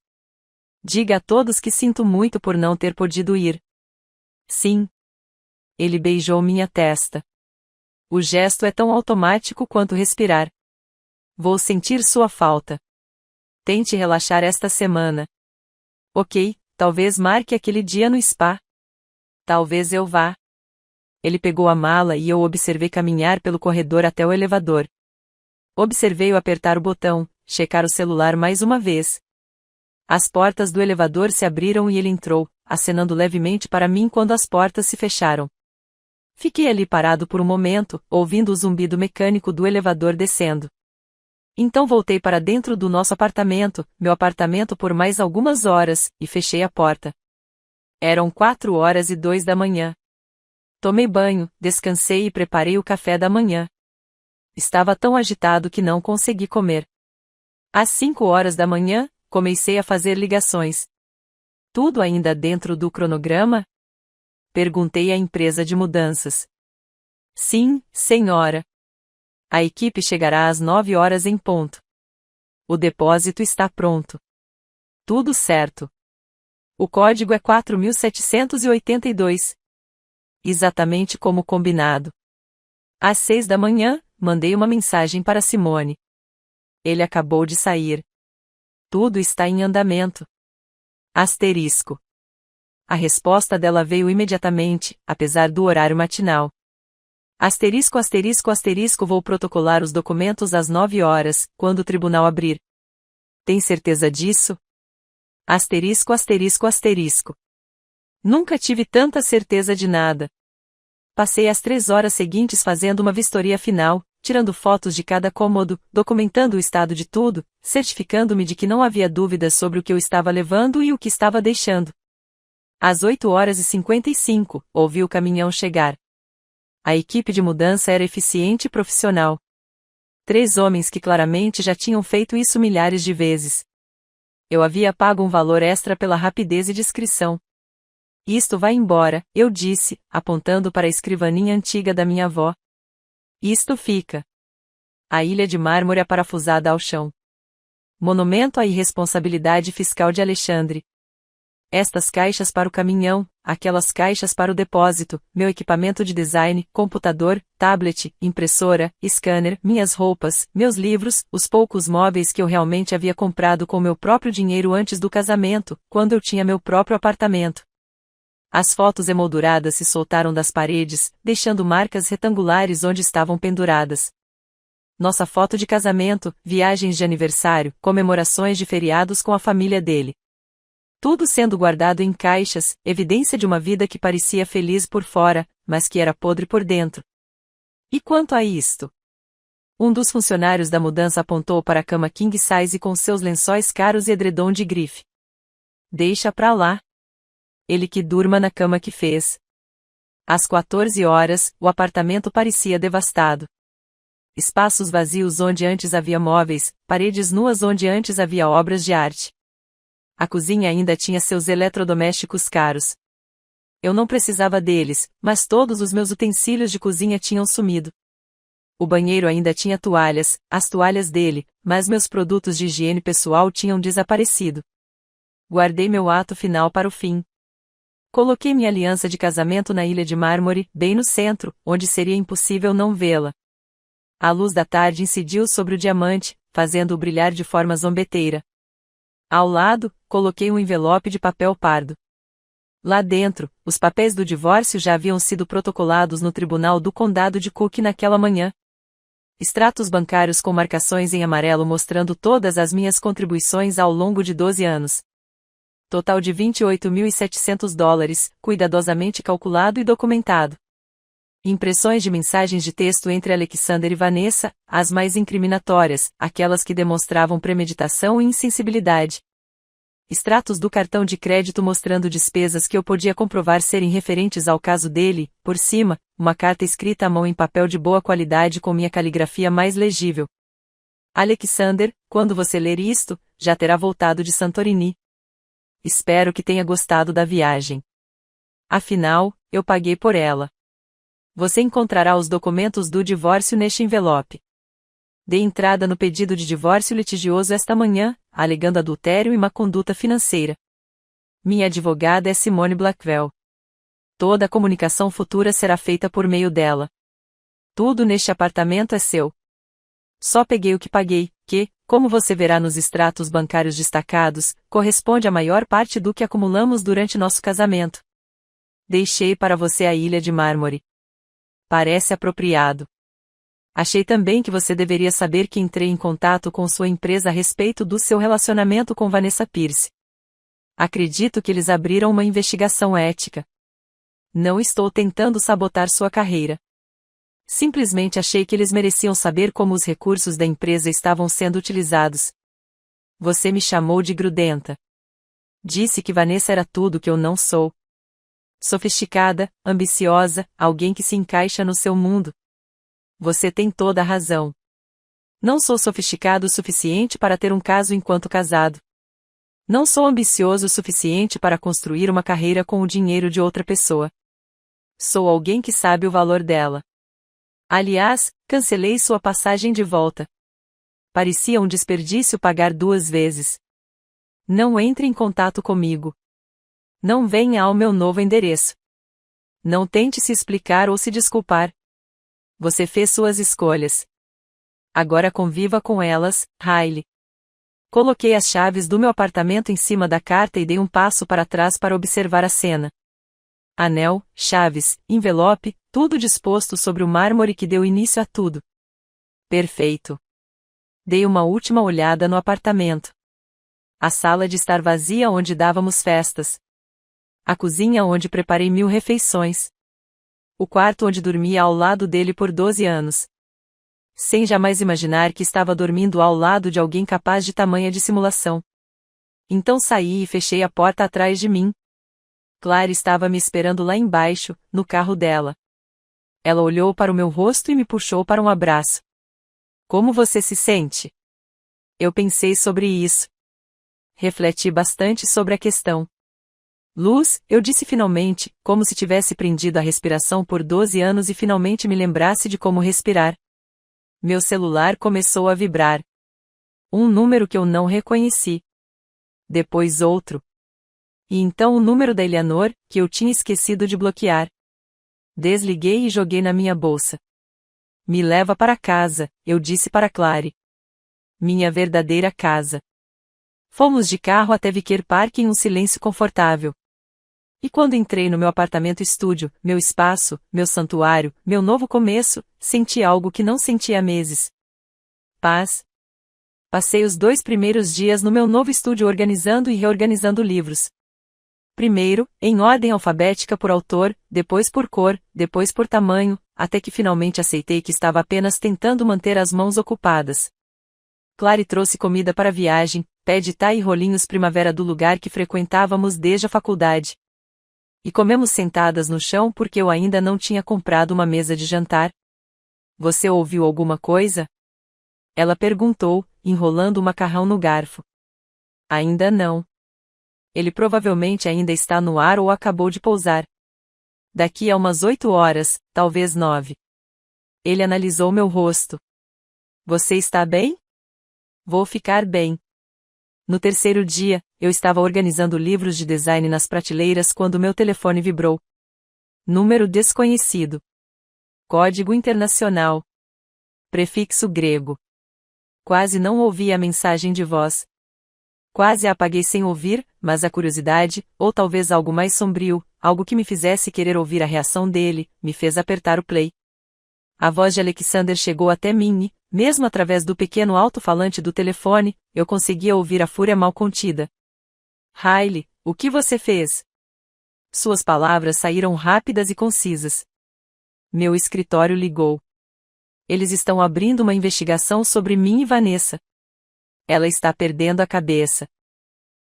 Diga a todos que sinto muito por não ter podido ir. Sim. Ele beijou minha testa. O gesto é tão automático quanto respirar. Vou sentir sua falta. Tente relaxar esta semana. Ok, talvez marque aquele dia no spa. Talvez eu vá. Ele pegou a mala e eu o observei caminhar pelo corredor até o elevador. Observei-o apertar o botão, checar o celular mais uma vez. As portas do elevador se abriram e ele entrou, acenando levemente para mim quando as portas se fecharam. Fiquei ali parado por um momento, ouvindo o zumbido mecânico do elevador descendo. Então voltei para dentro do nosso apartamento, meu apartamento por mais algumas horas, e fechei a porta. Eram 4h02 da manhã. Tomei banho, descansei e preparei o café da manhã. Estava tão agitado que não consegui comer. Às 5h da manhã, comecei a fazer ligações. Tudo ainda dentro do cronograma? Perguntei à empresa de mudanças. Sim, senhora. A equipe chegará às 9h em ponto. O depósito está pronto. Tudo certo. O código é 4782. Exatamente como combinado. Às 6 da manhã, mandei uma mensagem para Simone. Ele acabou de sair. Tudo está em andamento. Asterisco. A resposta dela veio imediatamente, apesar do horário matinal. Asterisco asterisco asterisco vou protocolar os documentos às 9h, quando o tribunal abrir. Tem certeza disso? Asterisco asterisco asterisco. Nunca tive tanta certeza de nada. Passei as 3 horas seguintes fazendo uma vistoria final, tirando fotos de cada cômodo, documentando o estado de tudo, certificando-me de que não havia dúvidas sobre o que eu estava levando e o que estava deixando. Às 8h55, ouvi o caminhão chegar. A equipe de mudança era eficiente e profissional. 3 homens que claramente já tinham feito isso milhares de vezes. Eu havia pago um valor extra pela rapidez e discrição. Isto vai embora, eu disse, apontando para a escrivaninha antiga da minha avó. Isto fica. A ilha de mármore aparafusada ao chão. Monumento à irresponsabilidade fiscal de Alexandre. Estas caixas para o caminhão, aquelas caixas para o depósito, meu equipamento de design, computador, tablet, impressora, scanner, minhas roupas, meus livros, os poucos móveis que eu realmente havia comprado com meu próprio dinheiro antes do casamento, quando eu tinha meu próprio apartamento. As fotos emolduradas se soltaram das paredes, deixando marcas retangulares onde estavam penduradas. Nossa foto de casamento, viagens de aniversário, comemorações de feriados com a família dele. Tudo sendo guardado em caixas, evidência de uma vida que parecia feliz por fora, mas que era podre por dentro. E quanto a isto? Um dos funcionários da mudança apontou para a cama king size com seus lençóis caros e edredom de grife. Deixa pra lá. Ele que durma na cama que fez. Às 14h, o apartamento parecia devastado. Espaços vazios onde antes havia móveis, paredes nuas onde antes havia obras de arte. A cozinha ainda tinha seus eletrodomésticos caros. Eu não precisava deles, mas todos os meus utensílios de cozinha tinham sumido. O banheiro ainda tinha toalhas, as toalhas dele, mas meus produtos de higiene pessoal tinham desaparecido. Guardei meu ato final para o fim. Coloquei minha aliança de casamento na ilha de mármore, bem no centro, onde seria impossível não vê-la. A luz da tarde incidiu sobre o diamante, fazendo-o brilhar de forma zombeteira. Ao lado, coloquei um envelope de papel pardo. Lá dentro, os papéis do divórcio já haviam sido protocolados no tribunal do condado de Cook naquela manhã. Extratos bancários com marcações em amarelo mostrando todas as minhas contribuições ao longo de 12 anos. Total de $28.700, cuidadosamente calculado e documentado. Impressões de mensagens de texto entre Alexander e Vanessa, as mais incriminatórias, aquelas que demonstravam premeditação e insensibilidade. Extratos do cartão de crédito mostrando despesas que eu podia comprovar serem referentes ao caso dele, por cima, uma carta escrita à mão em papel de boa qualidade com minha caligrafia mais legível. Alexander, quando você ler isto, já terá voltado de Santorini. Espero que tenha gostado da viagem. Afinal, eu paguei por ela. Você encontrará os documentos do divórcio neste envelope. Dei entrada no pedido de divórcio litigioso esta manhã, alegando adultério e má conduta financeira. Minha advogada é Simone Blackwell. Toda a comunicação futura será feita por meio dela. Tudo neste apartamento é seu. Só peguei o que paguei, que, como você verá nos extratos bancários destacados, corresponde à maior parte do que acumulamos durante nosso casamento. Deixei para você a ilha de mármore. Parece apropriado. Achei também que você deveria saber que entrei em contato com sua empresa a respeito do seu relacionamento com Vanessa Pierce. Acredito que eles abriram uma investigação ética. Não estou tentando sabotar sua carreira. Simplesmente achei que eles mereciam saber como os recursos da empresa estavam sendo utilizados. Você me chamou de grudenta. Disse que Vanessa era tudo que eu não sou. Sofisticada, ambiciosa, alguém que se encaixa no seu mundo. Você tem toda a razão. Não sou sofisticado o suficiente para ter um caso enquanto casado. Não sou ambicioso o suficiente para construir uma carreira com o dinheiro de outra pessoa. Sou alguém que sabe o valor dela. Aliás, cancelei sua passagem de volta. Parecia um desperdício pagar 2 vezes. Não entre em contato comigo. Não venha ao meu novo endereço. Não tente se explicar ou se desculpar. Você fez suas escolhas. Agora conviva com elas, Riley. Coloquei as chaves do meu apartamento em cima da carta e dei um passo para trás para observar a cena. Anel, chaves, envelope, tudo disposto sobre o mármore que deu início a tudo. Perfeito. Dei uma última olhada no apartamento. A sala de estar vazia onde dávamos festas. A cozinha onde preparei 1000 refeições. O quarto onde dormia ao lado dele por 12 anos. Sem jamais imaginar que estava dormindo ao lado de alguém capaz de tamanha dissimulação. Então saí e fechei a porta atrás de mim. Clara estava me esperando lá embaixo, no carro dela. Ela olhou para o meu rosto e me puxou para um abraço. Como você se sente? Eu pensei sobre isso. Refleti bastante sobre a questão. Luz, eu disse finalmente, como se tivesse prendido a respiração por 12 anos e finalmente me lembrasse de como respirar. Meu celular começou a vibrar. Um número que eu não reconheci. Depois outro. E então o número da Eleanor, que eu tinha esquecido de bloquear. Desliguei e joguei na minha bolsa. Me leva para casa, eu disse para Clary. Minha verdadeira casa. Fomos de carro até Vicker Park em um silêncio confortável. E quando entrei no meu apartamento estúdio, meu espaço, meu santuário, meu novo começo, senti algo que não sentia há meses. Paz. Passei os 2 primeiros dias no meu novo estúdio organizando e reorganizando livros. Primeiro, em ordem alfabética por autor, depois por cor, depois por tamanho, até que finalmente aceitei que estava apenas tentando manter as mãos ocupadas. Clary trouxe comida para a viagem, pé de thai e rolinhos primavera do lugar que frequentávamos desde a faculdade. E comemos sentadas no chão porque eu ainda não tinha comprado uma mesa de jantar. Você ouviu alguma coisa? Ela perguntou, enrolando o macarrão no garfo. Ainda não. Ele provavelmente ainda está no ar ou acabou de pousar. Daqui a umas 8 horas, talvez 9. Ele analisou meu rosto. Você está bem? Vou ficar bem. No terceiro dia, eu estava organizando livros de design nas prateleiras quando meu telefone vibrou. Número desconhecido. Código internacional. Prefixo grego. Quase não ouvi a mensagem de voz. Quase a apaguei sem ouvir, mas a curiosidade, ou talvez algo mais sombrio, algo que me fizesse querer ouvir a reação dele, me fez apertar o play. A voz de Alexander chegou até mim e, mesmo através do pequeno alto-falante do telefone, eu conseguia ouvir a fúria mal contida. Riley, o que você fez? Suas palavras saíram rápidas e concisas. Meu escritório ligou. Eles estão abrindo uma investigação sobre mim e Vanessa. Ela está perdendo a cabeça.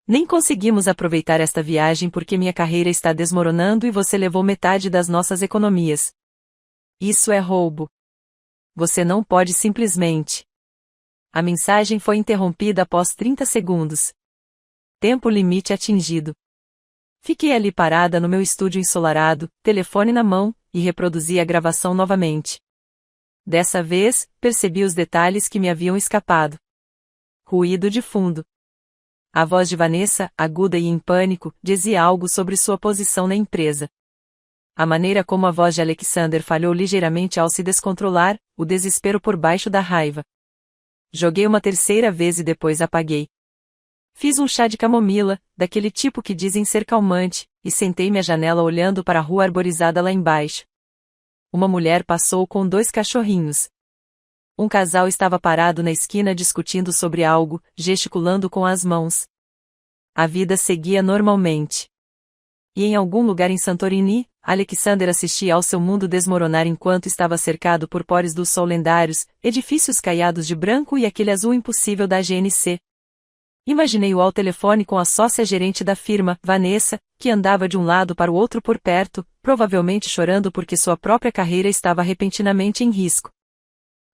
Nem conseguimos aproveitar esta viagem porque minha carreira está desmoronando e você levou metade das nossas economias. Isso é roubo. Você não pode simplesmente. A mensagem foi interrompida após 30 segundos. Tempo limite atingido. Fiquei ali parada no meu estúdio ensolarado, telefone na mão, e reproduzi a gravação novamente. Dessa vez, percebi os detalhes que me haviam escapado. Ruído de fundo. A voz de Vanessa, aguda e em pânico, dizia algo sobre sua posição na empresa. A maneira como a voz de Alexander falhou ligeiramente ao se descontrolar, o desespero por baixo da raiva. Joguei uma terceira vez e depois apaguei. Fiz um chá de camomila, daquele tipo que dizem ser calmante, e sentei-me à janela olhando para a rua arborizada lá embaixo. Uma mulher passou com 2 cachorrinhos. Um casal estava parado na esquina discutindo sobre algo, gesticulando com as mãos. A vida seguia normalmente. E em algum lugar em Santorini, Alexander assistia ao seu mundo desmoronar enquanto estava cercado por pores do sol lendários, edifícios caiados de branco e aquele azul impossível da GNC. Imaginei-o ao telefone com a sócia-gerente da firma, Vanessa, que andava de um lado para o outro por perto, provavelmente chorando porque sua própria carreira estava repentinamente em risco.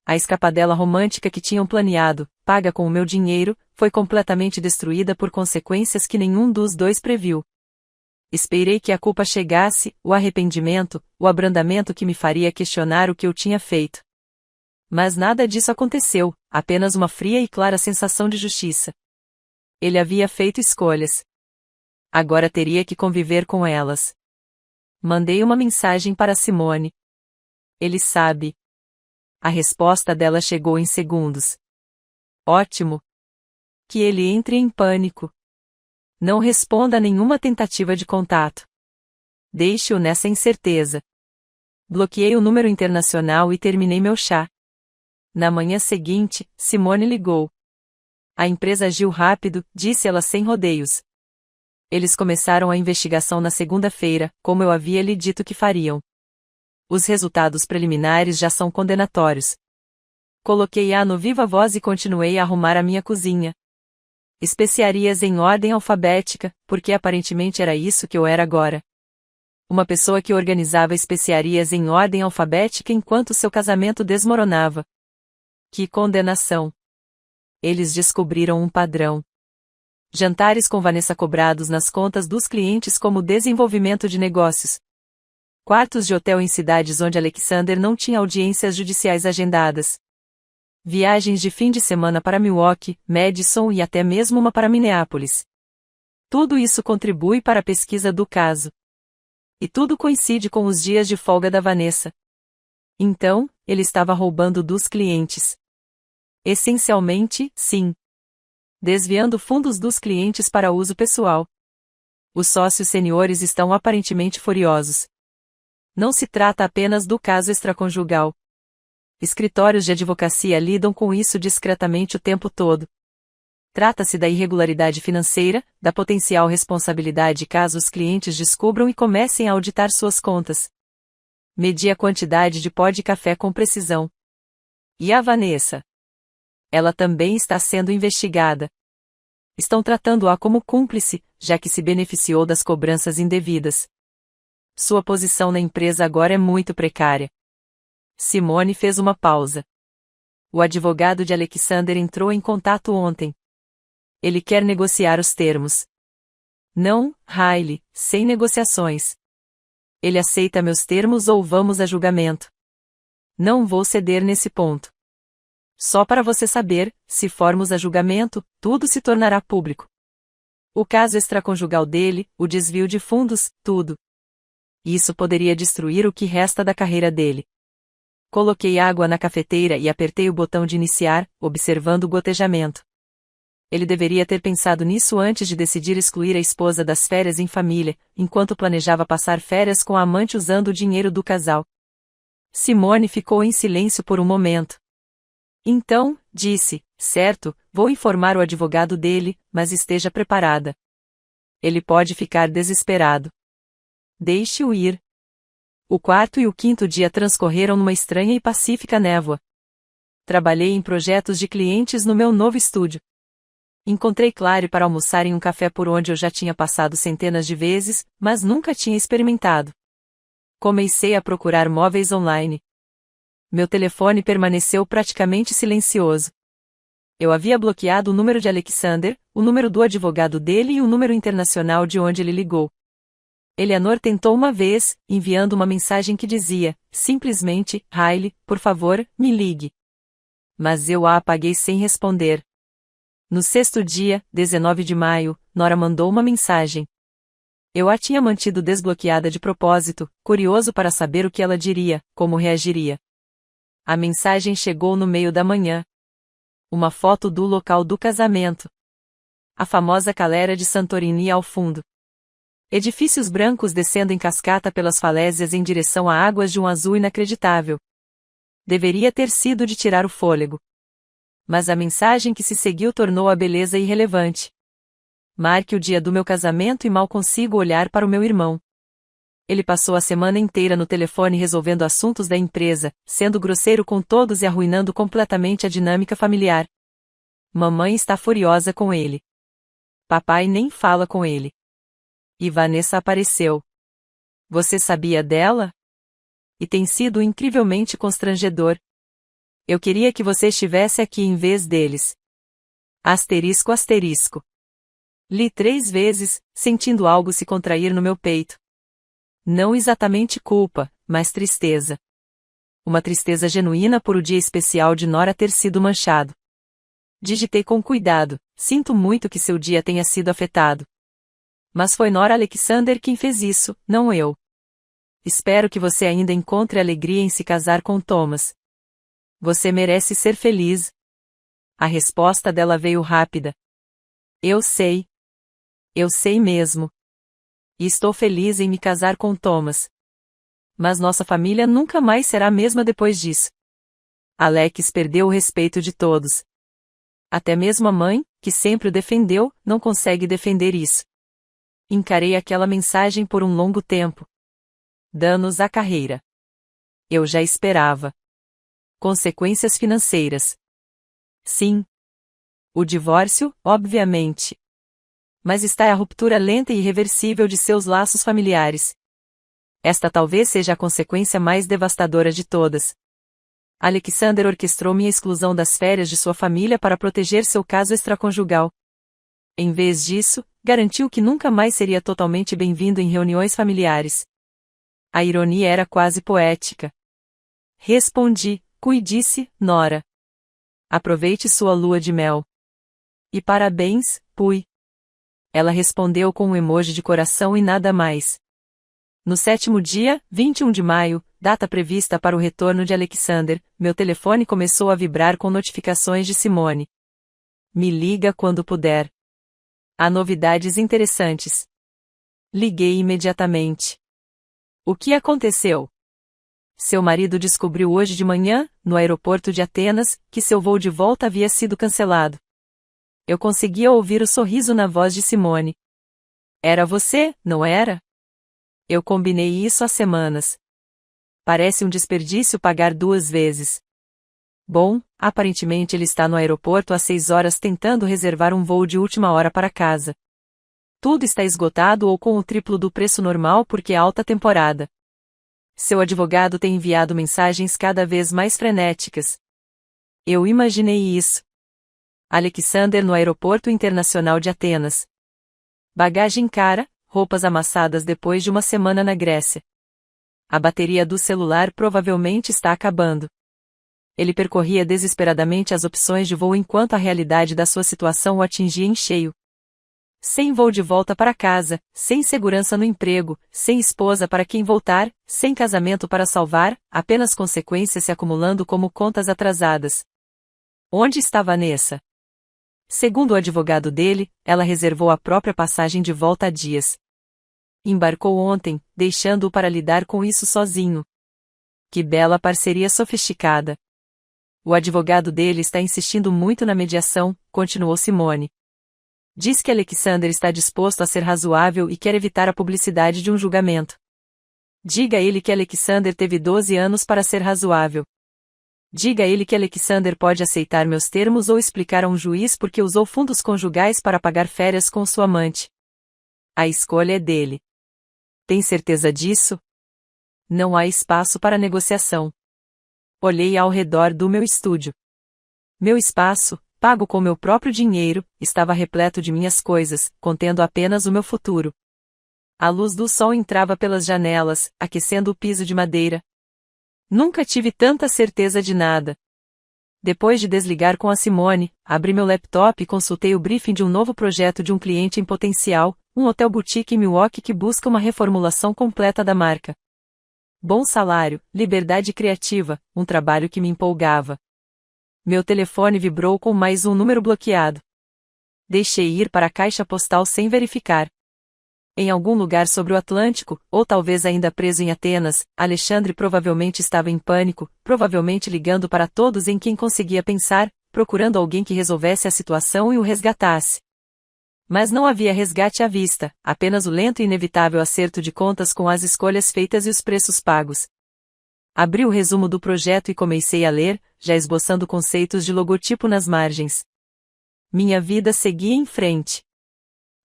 A escapadela romântica que tinham planeado, paga com o meu dinheiro, foi completamente destruída por consequências que nenhum dos dois previu. Esperei que a culpa chegasse, o arrependimento, o abrandamento que me faria questionar o que eu tinha feito. Mas nada disso aconteceu, apenas uma fria e clara sensação de justiça. Ele havia feito escolhas. Agora teria que conviver com elas. Mandei uma mensagem para Simone. Ele sabe. A resposta dela chegou em segundos. Ótimo. Que ele entre em pânico. Não responda a nenhuma tentativa de contato. Deixe-o nessa incerteza. Bloqueei o número internacional e terminei meu chá. Na manhã seguinte, Simone ligou. A empresa agiu rápido, disse ela sem rodeios. Eles começaram a investigação na segunda-feira, como eu havia lhe dito que fariam. Os resultados preliminares já são condenatórios. Coloquei-a no viva voz e continuei a arrumar a minha cozinha. Especiarias em ordem alfabética, porque aparentemente era isso que eu era agora. Uma pessoa que organizava especiarias em ordem alfabética enquanto seu casamento desmoronava. Que condenação! Eles descobriram um padrão. Jantares com Vanessa cobrados nas contas dos clientes como desenvolvimento de negócios. Quartos de hotel em cidades onde Alexander não tinha audiências judiciais agendadas. Viagens de fim de semana para Milwaukee, Madison e até mesmo uma para Minneapolis. Tudo isso contribui para a pesquisa do caso. E tudo coincide com os dias de folga da Vanessa. Então, ele estava roubando dos clientes. Essencialmente, sim. Desviando fundos dos clientes para uso pessoal. Os sócios seniores estão aparentemente furiosos. Não se trata apenas do caso extraconjugal. Escritórios de advocacia lidam com isso discretamente o tempo todo. Trata-se da irregularidade financeira, da potencial responsabilidade caso os clientes descubram e comecem a auditar suas contas. Medi a quantidade de pó de café com precisão. E a Vanessa? Ela também está sendo investigada. Estão tratando-a como cúmplice, já que se beneficiou das cobranças indevidas. Sua posição na empresa agora é muito precária. Simone fez uma pausa. O advogado de Alexander entrou em contato ontem. Ele quer negociar os termos. Não, Riley, sem negociações. Ele aceita meus termos ou vamos a julgamento? Não vou ceder nesse ponto. Só para você saber, se formos a julgamento, tudo se tornará público. O caso extraconjugal dele, o desvio de fundos, tudo. Isso poderia destruir o que resta da carreira dele. Coloquei água na cafeteira e apertei o botão de iniciar, observando o gotejamento. Ele deveria ter pensado nisso antes de decidir excluir a esposa das férias em família, enquanto planejava passar férias com a amante usando o dinheiro do casal. Simone ficou em silêncio por um momento. Então, disse, certo, vou informar o advogado dele, mas esteja preparada. Ele pode ficar desesperado. Deixe-o ir. O quarto e o quinto dia transcorreram numa estranha e pacífica névoa. Trabalhei em projetos de clientes no meu novo estúdio. Encontrei Clary para almoçar em um café por onde eu já tinha passado centenas de vezes, mas nunca tinha experimentado. Comecei a procurar móveis online. Meu telefone permaneceu praticamente silencioso. Eu havia bloqueado o número de Alexander, o número do advogado dele e o número internacional de onde ele ligou. Eleanor tentou uma vez, enviando uma mensagem que dizia, simplesmente, Riley, por favor, me ligue. Mas eu a apaguei sem responder. No sexto dia, 19 de maio, Nora mandou uma mensagem. Eu a tinha mantido desbloqueada de propósito, curioso para saber o que ela diria, como reagiria. A mensagem chegou no meio da manhã. Uma foto do local do casamento. A famosa calera de Santorini ao fundo. Edifícios brancos descendo em cascata pelas falésias em direção a águas de um azul inacreditável. Deveria ter sido de tirar o fôlego. Mas a mensagem que se seguiu tornou a beleza irrelevante. Marque o dia do meu casamento e mal consigo olhar para o meu irmão. Ele passou a semana inteira no telefone resolvendo assuntos da empresa, sendo grosseiro com todos e arruinando completamente a dinâmica familiar. Mamãe está furiosa com ele. Papai nem fala com ele. E Vanessa apareceu. Você sabia dela? E tem sido incrivelmente constrangedor. Eu queria que você estivesse aqui em vez deles. Asterisco asterisco. Li 3 vezes, sentindo algo se contrair no meu peito. Não exatamente culpa, mas tristeza. Uma tristeza genuína por o dia especial de Nora ter sido manchado. Digitei com cuidado, sinto muito que seu dia tenha sido afetado. Mas foi Nora Alexander quem fez isso, não eu. Espero que você ainda encontre alegria em se casar com Thomas. Você merece ser feliz. A resposta dela veio rápida. Eu sei. Eu sei mesmo. E estou feliz em me casar com Thomas. Mas nossa família nunca mais será a mesma depois disso. Alex perdeu o respeito de todos. Até mesmo a mãe, que sempre o defendeu, não consegue defender isso. Encarei aquela mensagem por um longo tempo. Danos à carreira. Eu já esperava. Consequências financeiras. Sim. O divórcio, obviamente. Mas está a ruptura lenta e irreversível de seus laços familiares. Esta talvez seja a consequência mais devastadora de todas. Alexander orquestrou minha exclusão das férias de sua família para proteger seu caso extraconjugal. Em vez disso, garantiu que nunca mais seria totalmente bem-vindo em reuniões familiares. A ironia era quase poética. Respondi, cuide-se, Nora. Aproveite sua lua de mel. E parabéns, Pui. Ela respondeu com um emoji de coração e nada mais. No 7º dia, 21 de maio, data prevista para o retorno de Alexander, meu telefone começou a vibrar com notificações de Simone. Me liga quando puder. Há novidades interessantes. Liguei imediatamente. O que aconteceu? Seu marido descobriu hoje de manhã, no aeroporto de Atenas, que seu voo de volta havia sido cancelado. Eu conseguia ouvir o sorriso na voz de Simone. Era você, não era? Eu combinei isso há semanas. Parece um desperdício pagar 2 vezes. Bom, aparentemente ele está no aeroporto há 6 horas tentando reservar um voo de última hora para casa. Tudo está esgotado ou com o triplo do preço normal porque é alta temporada. Seu advogado tem enviado mensagens cada vez mais frenéticas. Eu imaginei isso. Alexander no Aeroporto Internacional de Atenas. Bagagem cara, roupas amassadas depois de uma semana na Grécia. A bateria do celular provavelmente está acabando. Ele percorria desesperadamente as opções de voo enquanto a realidade da sua situação o atingia em cheio. Sem voo de volta para casa, sem segurança no emprego, sem esposa para quem voltar, sem casamento para salvar, apenas consequências se acumulando como contas atrasadas. Onde está Vanessa? Segundo o advogado dele, ela reservou a própria passagem de volta há dias. Embarcou ontem, deixando-o para lidar com isso sozinho. Que bela parceria sofisticada. O advogado dele está insistindo muito na mediação, continuou Simone. Diz que Alexander está disposto a ser razoável e quer evitar a publicidade de um julgamento. Diga a ele que Alexander teve 12 anos para ser razoável. Diga a ele que Alexander pode aceitar meus termos ou explicar a um juiz porque usou fundos conjugais para pagar férias com sua amante. A escolha é dele. Tem certeza disso? Não há espaço para negociação. Olhei ao redor do meu estúdio. Meu espaço, pago com meu próprio dinheiro, estava repleto de minhas coisas, contendo apenas o meu futuro. A luz do sol entrava pelas janelas, aquecendo o piso de madeira. Nunca tive tanta certeza de nada. Depois de desligar com a Simone, abri meu laptop e consultei o briefing de um novo projeto de um cliente em potencial, um hotel boutique em Milwaukee que busca uma reformulação completa da marca. Bom salário, liberdade criativa, um trabalho que me empolgava. Meu telefone vibrou com mais um número bloqueado. Deixei ir para a caixa postal sem verificar. Em algum lugar sobre o Atlântico, ou talvez ainda preso em Atenas, Alexandre provavelmente estava em pânico, provavelmente ligando para todos em quem conseguia pensar, procurando alguém que resolvesse a situação e o resgatasse. Mas não havia resgate à vista, apenas o lento e inevitável acerto de contas com as escolhas feitas e os preços pagos. Abri o resumo do projeto e comecei a ler, já esboçando conceitos de logotipo nas margens. Minha vida seguia em frente.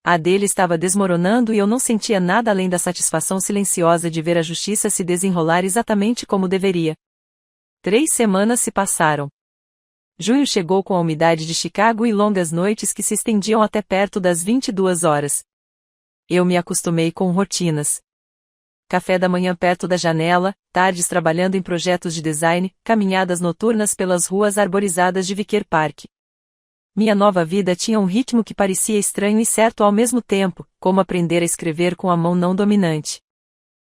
A dele estava desmoronando e eu não sentia nada além da satisfação silenciosa de ver a justiça se desenrolar exatamente como deveria. 3 semanas se passaram. Junho chegou com a umidade de Chicago e longas noites que se estendiam até perto das 22 horas. Eu me acostumei com rotinas. Café da manhã perto da janela, tardes trabalhando em projetos de design, caminhadas noturnas pelas ruas arborizadas de Vicker Park. Minha nova vida tinha um ritmo que parecia estranho e certo ao mesmo tempo, como aprender a escrever com a mão não dominante.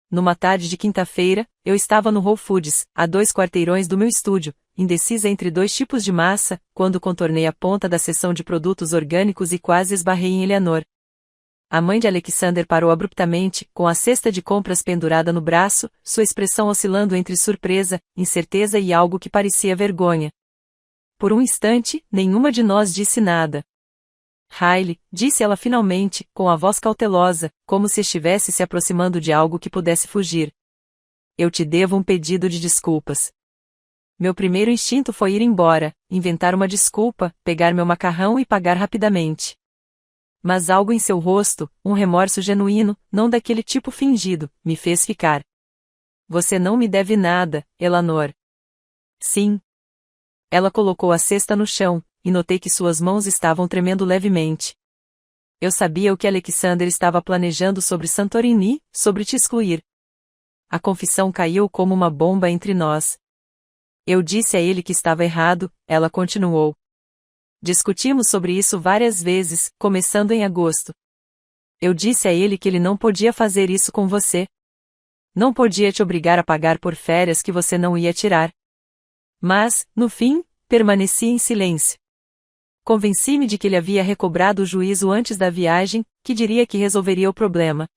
Numa tarde de quinta-feira, eu estava no Whole Foods, a 2 quarteirões do meu estúdio, indecisa entre 2 tipos de massa, quando contornei a ponta da seção de produtos orgânicos e quase esbarrei em Eleanor. A mãe de Alexander parou abruptamente, com a cesta de compras pendurada no braço, sua expressão oscilando entre surpresa, incerteza e algo que parecia vergonha. Por um instante, nenhuma de nós disse nada. Riley, disse ela finalmente, com a voz cautelosa, como se estivesse se aproximando de algo que pudesse fugir. Eu te devo um pedido de desculpas. Meu primeiro instinto foi ir embora, inventar uma desculpa, pegar meu macarrão e pagar rapidamente. Mas algo em seu rosto, um remorso genuíno, não daquele tipo fingido, me fez ficar. Você não me deve nada, Eleanor. Sim. Ela colocou a cesta no chão, e notei que suas mãos estavam tremendo levemente. Eu sabia o que Alexander estava planejando sobre Santorini, sobre te excluir. A confissão caiu como uma bomba entre nós. Eu disse a ele que estava errado, ela continuou. Discutimos sobre isso várias vezes, começando em agosto. Eu disse a ele que ele não podia fazer isso com você. Não podia te obrigar a pagar por férias que você não ia tirar. Mas, no fim, permaneci em silêncio. Convenci-me de que ele havia recobrado o juízo antes da viagem, que diria que resolveria o problema.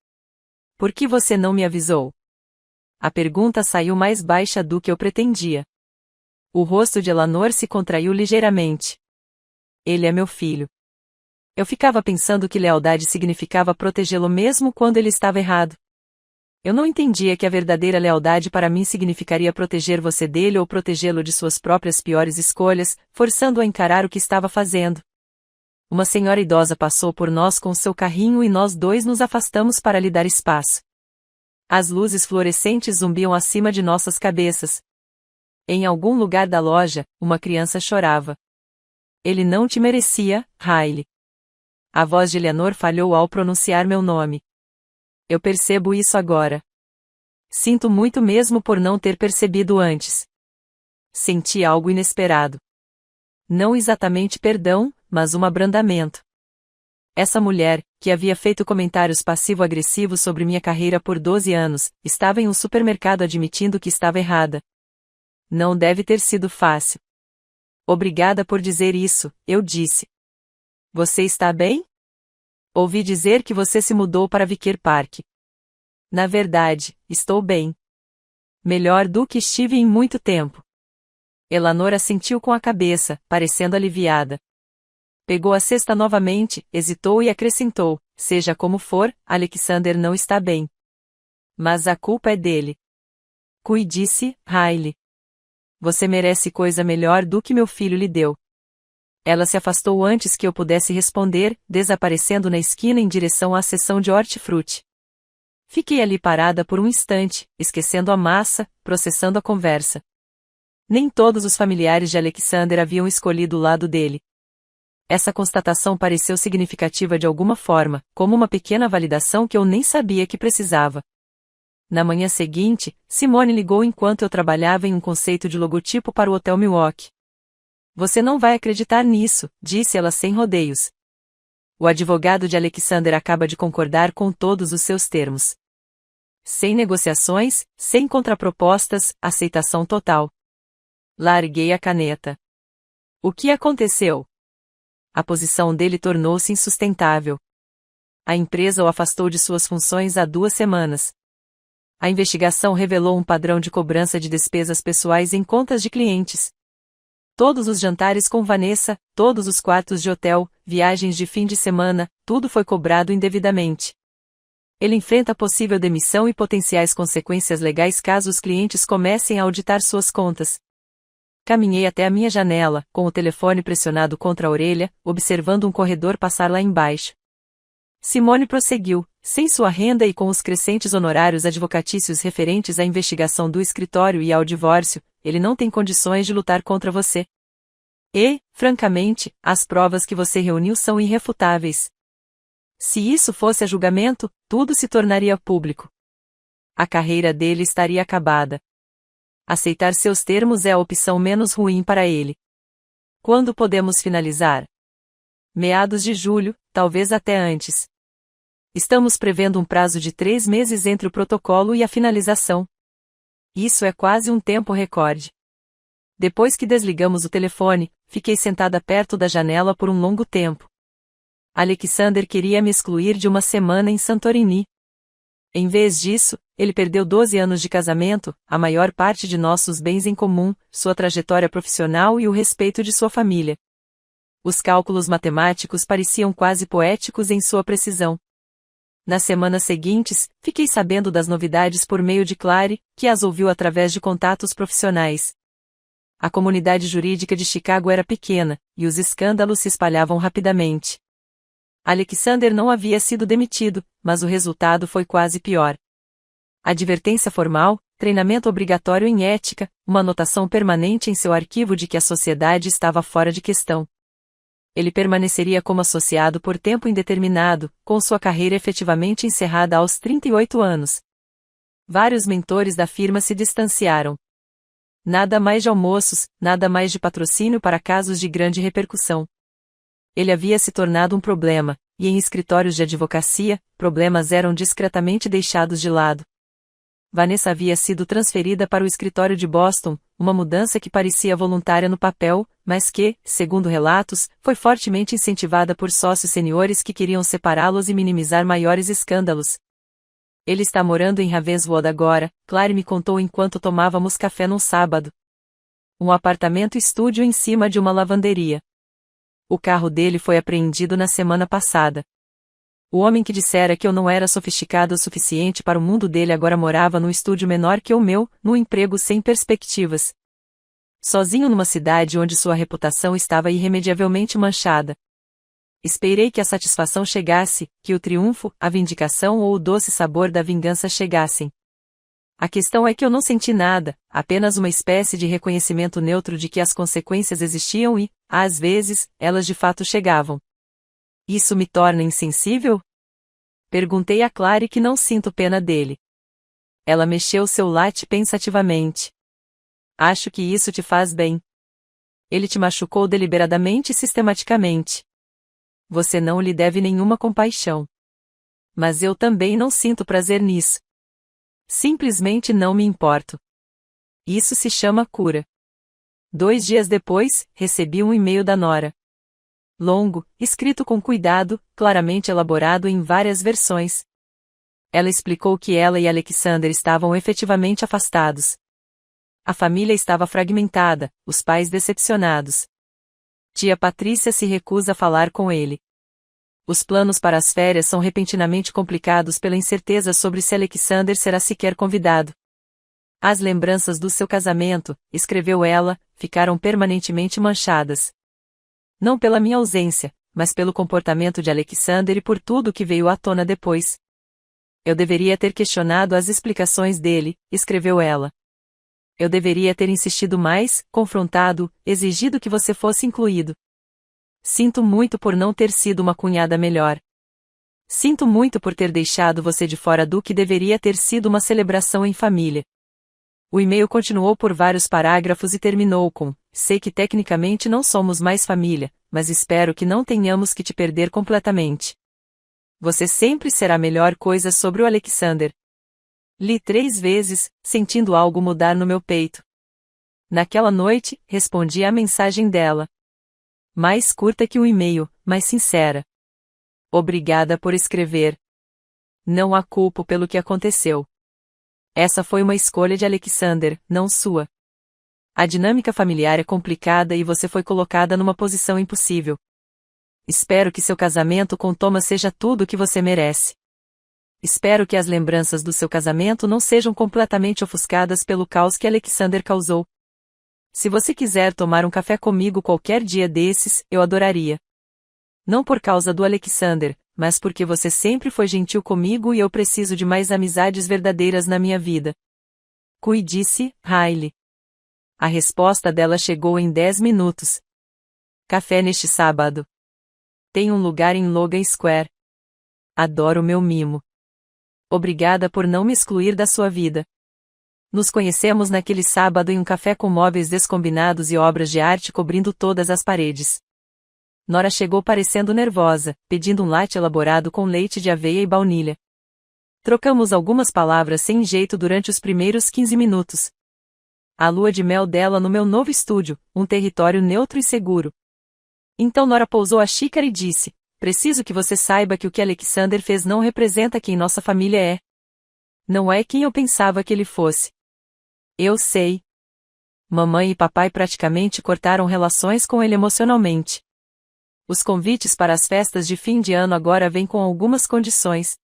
Por que você não me avisou? A pergunta saiu mais baixa do que eu pretendia. O rosto de Eleanor se contraiu ligeiramente. Ele é meu filho. Eu ficava pensando que lealdade significava protegê-lo mesmo quando ele estava errado. Eu não entendia que a verdadeira lealdade para mim significaria proteger você dele ou protegê-lo de suas próprias piores escolhas, forçando-o a encarar o que estava fazendo. Uma senhora idosa passou por nós com seu carrinho e nós dois nos afastamos para lhe dar espaço. As luzes fluorescentes zumbiam acima de nossas cabeças. Em algum lugar da loja, uma criança chorava. Ele não te merecia, Riley. A voz de Eleanor falhou ao pronunciar meu nome. Eu percebo isso agora. Sinto muito mesmo por não ter percebido antes. Senti algo inesperado. Não exatamente perdão, mas um abrandamento. Essa mulher, que havia feito comentários passivo-agressivos sobre minha carreira por 12 anos, estava em um supermercado admitindo que estava errada. Não deve ter sido fácil. Obrigada por dizer isso, eu disse. Você está bem? Ouvi dizer que você se mudou para Vicker Park. Na verdade, estou bem. Melhor do que estive em muito tempo. Eleanor assentiu com a cabeça, parecendo aliviada. Pegou a cesta novamente, hesitou e acrescentou, seja como for, Alexander não está bem. Mas a culpa é dele. Cuide-se, Riley. Você merece coisa melhor do que meu filho lhe deu. Ela se afastou antes que eu pudesse responder, desaparecendo na esquina em direção à seção de hortifruti. Fiquei ali parada por um instante, esquecendo a massa, processando a conversa. Nem todos os familiares de Alexander haviam escolhido o lado dele. Essa constatação pareceu significativa de alguma forma, como uma pequena validação que eu nem sabia que precisava. Na manhã seguinte, Simone ligou enquanto eu trabalhava em um conceito de logotipo para o Hotel Milwaukee. Você não vai acreditar nisso, disse ela sem rodeios. O advogado de Alexander acaba de concordar com todos os seus termos. Sem negociações, sem contrapropostas, aceitação total. Larguei a caneta. O que aconteceu? A posição dele tornou-se insustentável. A empresa o afastou de suas funções há 2 semanas. A investigação revelou um padrão de cobrança de despesas pessoais em contas de clientes. Todos os jantares com Vanessa, todos os quartos de hotel, viagens de fim de semana, tudo foi cobrado indevidamente. Ele enfrenta possível demissão e potenciais consequências legais caso os clientes comecem a auditar suas contas. Caminhei até a minha janela, com o telefone pressionado contra a orelha, observando um corredor passar lá embaixo. Simone prosseguiu, sem sua renda e com os crescentes honorários advocatícios referentes à investigação do escritório e ao divórcio, ele não tem condições de lutar contra você. E, francamente, as provas que você reuniu são irrefutáveis. Se isso fosse a julgamento, tudo se tornaria público. A carreira dele estaria acabada. Aceitar seus termos é a opção menos ruim para ele. Quando podemos finalizar? Meados de julho, talvez até antes. Estamos prevendo um prazo de 3 meses entre o protocolo e a finalização. Isso é quase um tempo recorde. Depois que desligamos o telefone, fiquei sentada perto da janela por um longo tempo. Alexander queria me excluir de uma semana em Santorini. Em vez disso, ele perdeu 12 anos de casamento, a maior parte de nossos bens em comum, sua trajetória profissional e o respeito de sua família. Os cálculos matemáticos pareciam quase poéticos em sua precisão. Nas semanas seguintes, fiquei sabendo das novidades por meio de Clary, que as ouviu através de contatos profissionais. A comunidade jurídica de Chicago era pequena, e os escândalos se espalhavam rapidamente. Alexander não havia sido demitido, mas o resultado foi quase pior. Advertência formal, treinamento obrigatório em ética, uma anotação permanente em seu arquivo de que a sociedade estava fora de questão. Ele permaneceria como associado por tempo indeterminado, com sua carreira efetivamente encerrada aos 38 anos. Vários mentores da firma se distanciaram. Nada mais de almoços, nada mais de patrocínio para casos de grande repercussão. Ele havia se tornado um problema, e em escritórios de advocacia, problemas eram discretamente deixados de lado. Vanessa havia sido transferida para o escritório de Boston, uma mudança que parecia voluntária no papel, mas que, segundo relatos, foi fortemente incentivada por sócios seniores que queriam separá-los e minimizar maiores escândalos. Ele está morando em Ravenswood agora, Clary me contou enquanto tomávamos café num sábado. Um apartamento-estúdio em cima de uma lavanderia. O carro dele foi apreendido na semana passada. O homem que dissera que eu não era sofisticado o suficiente para o mundo dele agora morava num estúdio menor que o meu, num emprego sem perspectivas. Sozinho numa cidade onde sua reputação estava irremediavelmente manchada. Esperei que a satisfação chegasse, que o triunfo, a vindicação ou o doce sabor da vingança chegassem. A questão é que eu não senti nada, apenas uma espécie de reconhecimento neutro de que as consequências existiam e, às vezes, elas de fato chegavam. Isso me torna insensível? Perguntei a Clary que não sinto pena dele. Ela mexeu seu latte pensativamente. Acho que isso te faz bem. Ele te machucou deliberadamente e sistematicamente. Você não lhe deve nenhuma compaixão. Mas eu também não sinto prazer nisso. Simplesmente não me importo. Isso se chama cura. 2 dias depois, recebi um e-mail da Nora. Longo, escrito com cuidado, claramente elaborado em várias versões. Ela explicou que ela e Alexander estavam efetivamente afastados. A família estava fragmentada, os pais decepcionados. Tia Patrícia se recusa a falar com ele. Os planos para as férias são repentinamente complicados pela incerteza sobre se Alexander será sequer convidado. As lembranças do seu casamento, escreveu ela, ficaram permanentemente manchadas. Não pela minha ausência, mas pelo comportamento de Alexander e por tudo que veio à tona depois. Eu deveria ter questionado as explicações dele, escreveu ela. Eu deveria ter insistido mais, confrontado, exigido que você fosse incluído. Sinto muito por não ter sido uma cunhada melhor. Sinto muito por ter deixado você de fora do que deveria ter sido uma celebração em família. O e-mail continuou por vários parágrafos e terminou com: sei que tecnicamente não somos mais família, mas espero que não tenhamos que te perder completamente. Você sempre será a melhor coisa sobre o Alexander. Li 3 vezes, sentindo algo mudar no meu peito. Naquela noite, respondi à mensagem dela. Mais curta que um e-mail, mas sincera. Obrigada por escrever. Não a culpo pelo que aconteceu. Essa foi uma escolha de Alexander, não sua. A dinâmica familiar é complicada e você foi colocada numa posição impossível. Espero que seu casamento com Thomas seja tudo o que você merece. Espero que as lembranças do seu casamento não sejam completamente ofuscadas pelo caos que Alexander causou. Se você quiser tomar um café comigo qualquer dia desses, eu adoraria. Não por causa do Alexander, mas porque você sempre foi gentil comigo e eu preciso de mais amizades verdadeiras na minha vida. Cuide-se, Riley. A resposta dela chegou em 10 minutos. Café neste sábado. Tem um lugar em Logan Square. Adoro meu mimo. Obrigada por não me excluir da sua vida. Nos conhecemos naquele sábado em um café com móveis descombinados e obras de arte cobrindo todas as paredes. Nora chegou parecendo nervosa, pedindo um latte elaborado com leite de aveia e baunilha. Trocamos algumas palavras sem jeito durante os primeiros 15 minutos. A lua de mel dela no meu novo estúdio, um território neutro e seguro. Então Nora pousou a xícara e disse: preciso que você saiba que o que Alexander fez não representa quem nossa família é. Não é quem eu pensava que ele fosse. Eu sei. Mamãe e papai praticamente cortaram relações com ele emocionalmente. Os convites para as festas de fim de ano agora vêm com algumas condições.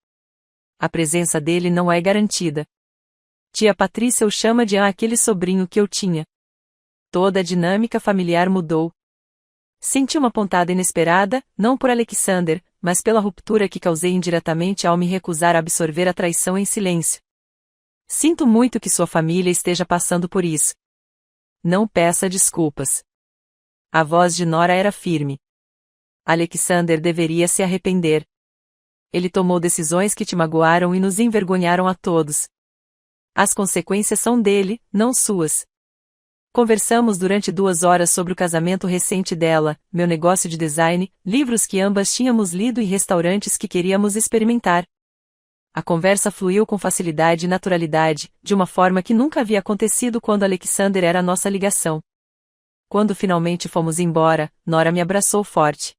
A presença dele não é garantida. Tia Patrícia o chama de aquele sobrinho que eu tinha. Toda a dinâmica familiar mudou. Senti uma pontada inesperada, não por Alexander, mas pela ruptura que causei indiretamente ao me recusar a absorver a traição em silêncio. Sinto muito que sua família esteja passando por isso. Não peça desculpas. A voz de Nora era firme. Alexander deveria se arrepender. Ele tomou decisões que te magoaram e nos envergonharam a todos. As consequências são dele, não suas. Conversamos durante 2 horas sobre o casamento recente dela, meu negócio de design, livros que ambas tínhamos lido e restaurantes que queríamos experimentar. A conversa fluiu com facilidade e naturalidade, de uma forma que nunca havia acontecido quando Alexander era a nossa ligação. Quando finalmente fomos embora, Nora me abraçou forte.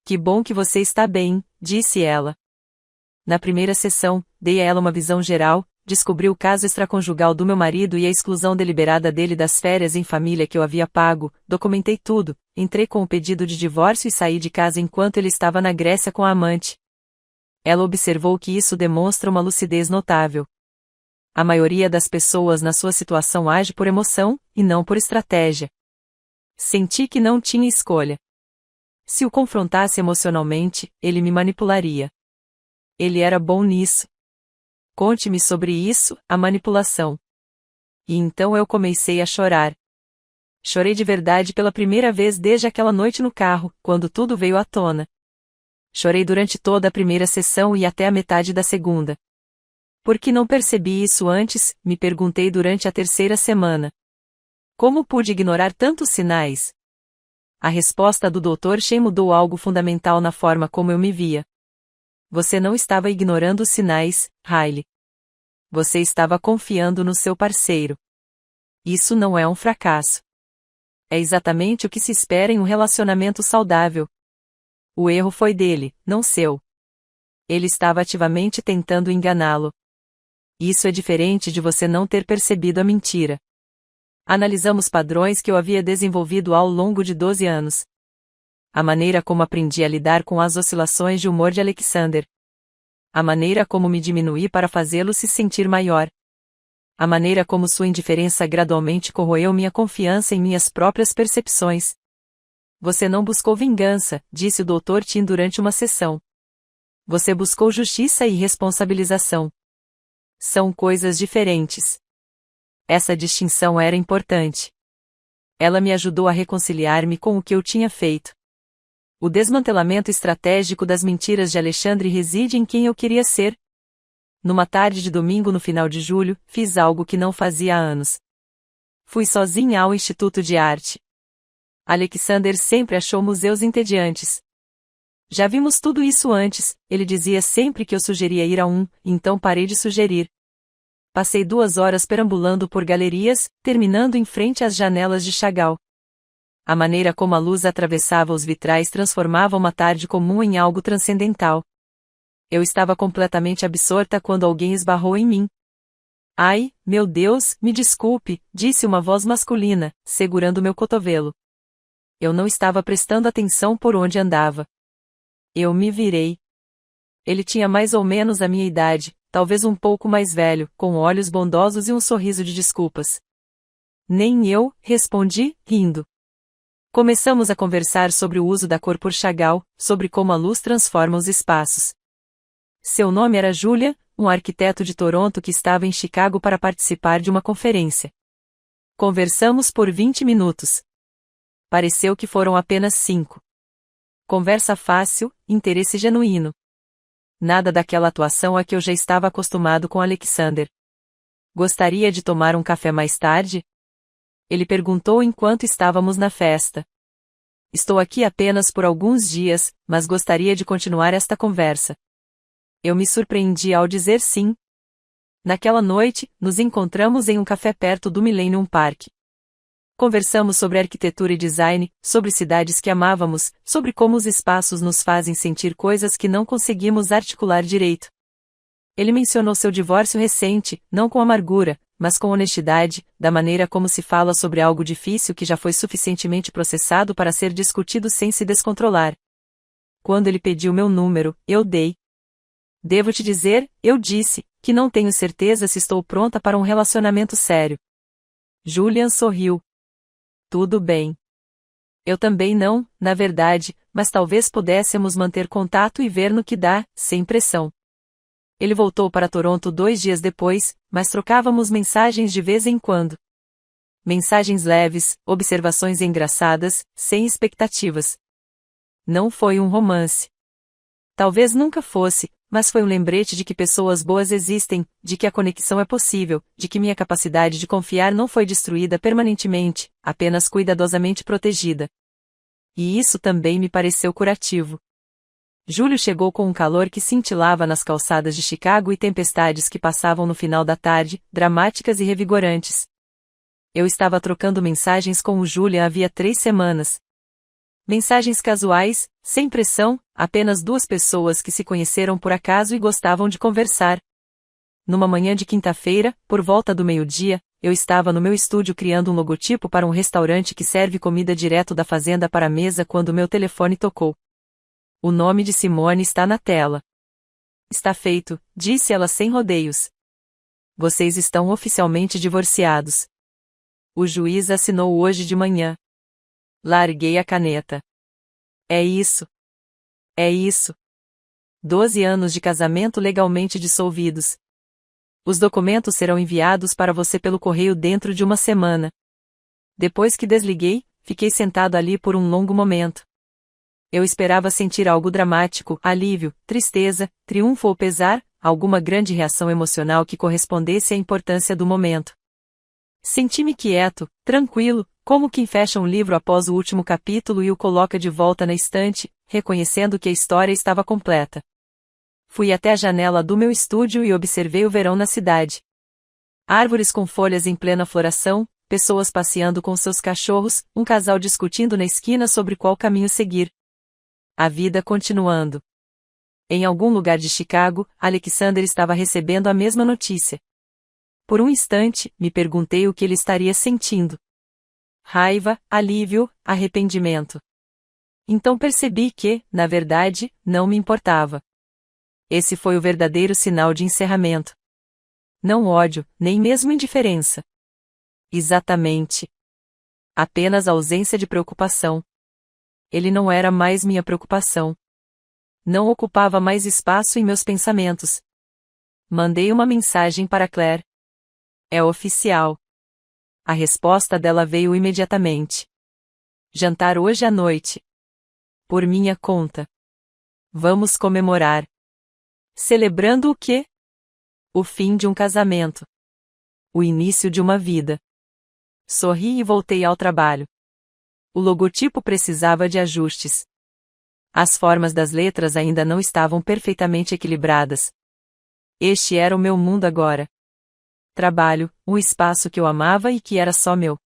Que bom que você está bem, disse ela. Na primeira sessão, dei a ela uma visão geral, descobri o caso extraconjugal do meu marido e a exclusão deliberada dele das férias em família que eu havia pago, documentei tudo, entrei com o pedido de divórcio e saí de casa enquanto ele estava na Grécia com a amante. Ela observou que isso demonstra uma lucidez notável. A maioria das pessoas na sua situação age por emoção, e não por estratégia. Senti que não tinha escolha. Se o confrontasse emocionalmente, ele me manipularia. Ele era bom nisso. Conte-me sobre isso, a manipulação. E então eu comecei a chorar. Chorei de verdade pela primeira vez desde aquela noite no carro, quando tudo veio à tona. Chorei durante toda a primeira sessão e até a metade da segunda. Por que não percebi isso antes? Me perguntei durante a terceira semana. Como pude ignorar tantos sinais? A resposta do Dr. Shen mudou algo fundamental na forma como eu me via. Você não estava ignorando os sinais, Riley. Você estava confiando no seu parceiro. Isso não é um fracasso. É exatamente o que se espera em um relacionamento saudável. O erro foi dele, não seu. Ele estava ativamente tentando enganá-lo. Isso é diferente de você não ter percebido a mentira. Analisamos padrões que eu havia desenvolvido ao longo de 12 anos. A maneira como aprendi a lidar com as oscilações de humor de Alexander. A maneira como me diminuí para fazê-lo se sentir maior. A maneira como sua indiferença gradualmente corroeu minha confiança em minhas próprias percepções. Você não buscou vingança, disse o Dr. Tim durante uma sessão. Você buscou justiça e responsabilização. São coisas diferentes. Essa distinção era importante. Ela me ajudou a reconciliar-me com o que eu tinha feito. O desmantelamento estratégico das mentiras de Alexandre reside em quem eu queria ser. Numa tarde de domingo no final de julho, fiz algo que não fazia há anos. Fui sozinha ao Instituto de Arte. Alexander sempre achou museus entediantes. Já vimos tudo isso antes, ele dizia sempre que eu sugeria ir a um, então parei de sugerir. Passei 2 horas perambulando por galerias, terminando em frente às janelas de Chagall. A maneira como a luz atravessava os vitrais transformava uma tarde comum em algo transcendental. Eu estava completamente absorta quando alguém esbarrou em mim. Ai, meu Deus, me desculpe, disse uma voz masculina, segurando meu cotovelo. Eu não estava prestando atenção por onde andava. Eu me virei. Ele tinha mais ou menos a minha idade, talvez um pouco mais velho, com olhos bondosos e um sorriso de desculpas. Nem eu, respondi, rindo. Começamos a conversar sobre o uso da cor por Chagall, sobre como a luz transforma os espaços. Seu nome era Julia, um arquiteto de Toronto que estava em Chicago para participar de uma conferência. Conversamos por 20 minutos. Pareceu que foram apenas 5. Conversa fácil, interesse genuíno. Nada daquela atuação a que eu já estava acostumado com Alexander. Gostaria de tomar um café mais tarde? Ele perguntou enquanto estávamos na festa. Estou aqui apenas por alguns dias, mas gostaria de continuar esta conversa. Eu me surpreendi ao dizer sim. Naquela noite, nos encontramos em um café perto do Millennium Park. Conversamos sobre arquitetura e design, sobre cidades que amávamos, sobre como os espaços nos fazem sentir coisas que não conseguimos articular direito. Ele mencionou seu divórcio recente, não com amargura, mas com honestidade, da maneira como se fala sobre algo difícil que já foi suficientemente processado para ser discutido sem se descontrolar. Quando ele pediu meu número, eu dei. Devo te dizer, eu disse, que não tenho certeza se estou pronta para um relacionamento sério. Julian sorriu. Tudo bem. Eu também não, na verdade, mas talvez pudéssemos manter contato e ver no que dá, sem pressão. Ele voltou para Toronto 2 dias depois, mas trocávamos mensagens de vez em quando. Mensagens leves, observações engraçadas, sem expectativas. Não foi um romance. Talvez nunca fosse, mas foi um lembrete de que pessoas boas existem, de que a conexão é possível, de que minha capacidade de confiar não foi destruída permanentemente, apenas cuidadosamente protegida. E isso também me pareceu curativo. Julho chegou com um calor que cintilava nas calçadas de Chicago e tempestades que passavam no final da tarde, dramáticas e revigorantes. Eu estava trocando mensagens com o Julian havia 3 semanas. Mensagens casuais, sem pressão, apenas 2 pessoas que se conheceram por acaso e gostavam de conversar. Numa manhã de quinta-feira, por volta do meio-dia, eu estava no meu estúdio criando um logotipo para um restaurante que serve comida direto da fazenda para a mesa quando meu telefone tocou. O nome de Simone está na tela. Está feito, disse ela sem rodeios. Vocês estão oficialmente divorciados. O juiz assinou hoje de manhã. Larguei a caneta. É isso. É isso. 12 anos de casamento legalmente dissolvidos. Os documentos serão enviados para você pelo correio dentro de uma semana. Depois que desliguei, fiquei sentado ali por um longo momento. Eu esperava sentir algo dramático, alívio, tristeza, triunfo ou pesar, alguma grande reação emocional que correspondesse à importância do momento. Senti-me quieto, tranquilo, como quem fecha um livro após o último capítulo e o coloca de volta na estante, reconhecendo que a história estava completa. Fui até a janela do meu estúdio e observei o verão na cidade. Árvores com folhas em plena floração, pessoas passeando com seus cachorros, um casal discutindo na esquina sobre qual caminho seguir. A vida continuando. Em algum lugar de Chicago, Alexander estava recebendo a mesma notícia. Por um instante, me perguntei o que ele estaria sentindo. Raiva, alívio, arrependimento. Então percebi que, na verdade, não me importava. Esse foi o verdadeiro sinal de encerramento. Não ódio, nem mesmo indiferença. Exatamente. Apenas ausência de preocupação. Ele não era mais minha preocupação. Não ocupava mais espaço em meus pensamentos. Mandei uma mensagem para Claire. É oficial. A resposta dela veio imediatamente. Jantar hoje à noite. Por minha conta. Vamos comemorar. Celebrando o quê? O fim de um casamento. O início de uma vida. Sorri e voltei ao trabalho. O logotipo precisava de ajustes. As formas das letras ainda não estavam perfeitamente equilibradas. Este era o meu mundo agora. Trabalho, um espaço que eu amava e que era só meu.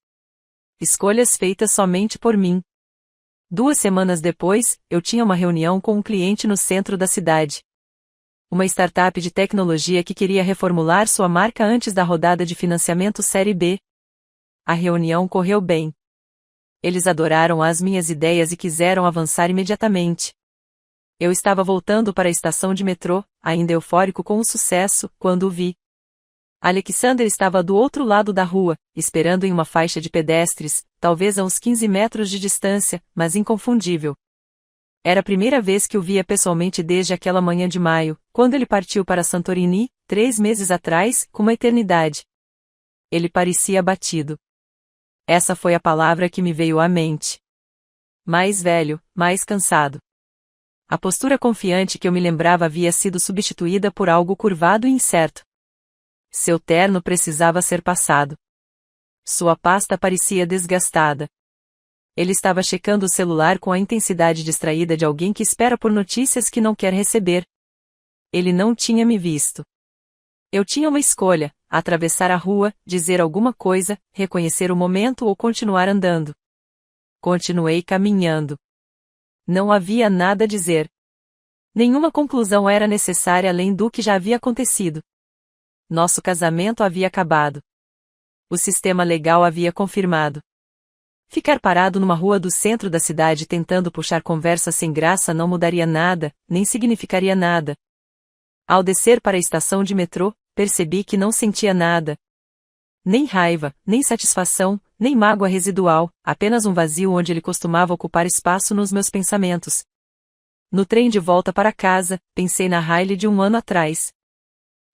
Escolhas feitas somente por mim. 2 semanas depois, eu tinha uma reunião com um cliente no centro da cidade. Uma startup de tecnologia que queria reformular sua marca antes da rodada de financiamento Série B. A reunião correu bem. Eles adoraram as minhas ideias e quiseram avançar imediatamente. Eu estava voltando para a estação de metrô, ainda eufórico com o sucesso, quando o vi. Alexander estava do outro lado da rua, esperando em uma faixa de pedestres, talvez a uns 15 metros de distância, mas inconfundível. Era a primeira vez que o via pessoalmente desde aquela manhã de maio, quando ele partiu para Santorini, 3 meses atrás, com uma eternidade. Ele parecia abatido. Essa foi a palavra que me veio à mente. Mais velho, mais cansado. A postura confiante que eu me lembrava havia sido substituída por algo curvado e incerto. Seu terno precisava ser passado. Sua pasta parecia desgastada. Ele estava checando o celular com a intensidade distraída de alguém que espera por notícias que não quer receber. Ele não tinha me visto. Eu tinha uma escolha: atravessar a rua, dizer alguma coisa, reconhecer o momento ou continuar andando. Continuei caminhando. Não havia nada a dizer. Nenhuma conclusão era necessária além do que já havia acontecido. Nosso casamento havia acabado. O sistema legal havia confirmado. Ficar parado numa rua do centro da cidade tentando puxar conversa sem graça não mudaria nada, nem significaria nada. Ao descer para a estação de metrô, percebi que não sentia nada. Nem raiva, nem satisfação, nem mágoa residual, apenas um vazio onde ele costumava ocupar espaço nos meus pensamentos. No trem de volta para casa, pensei na Hailey de 1 ano atrás.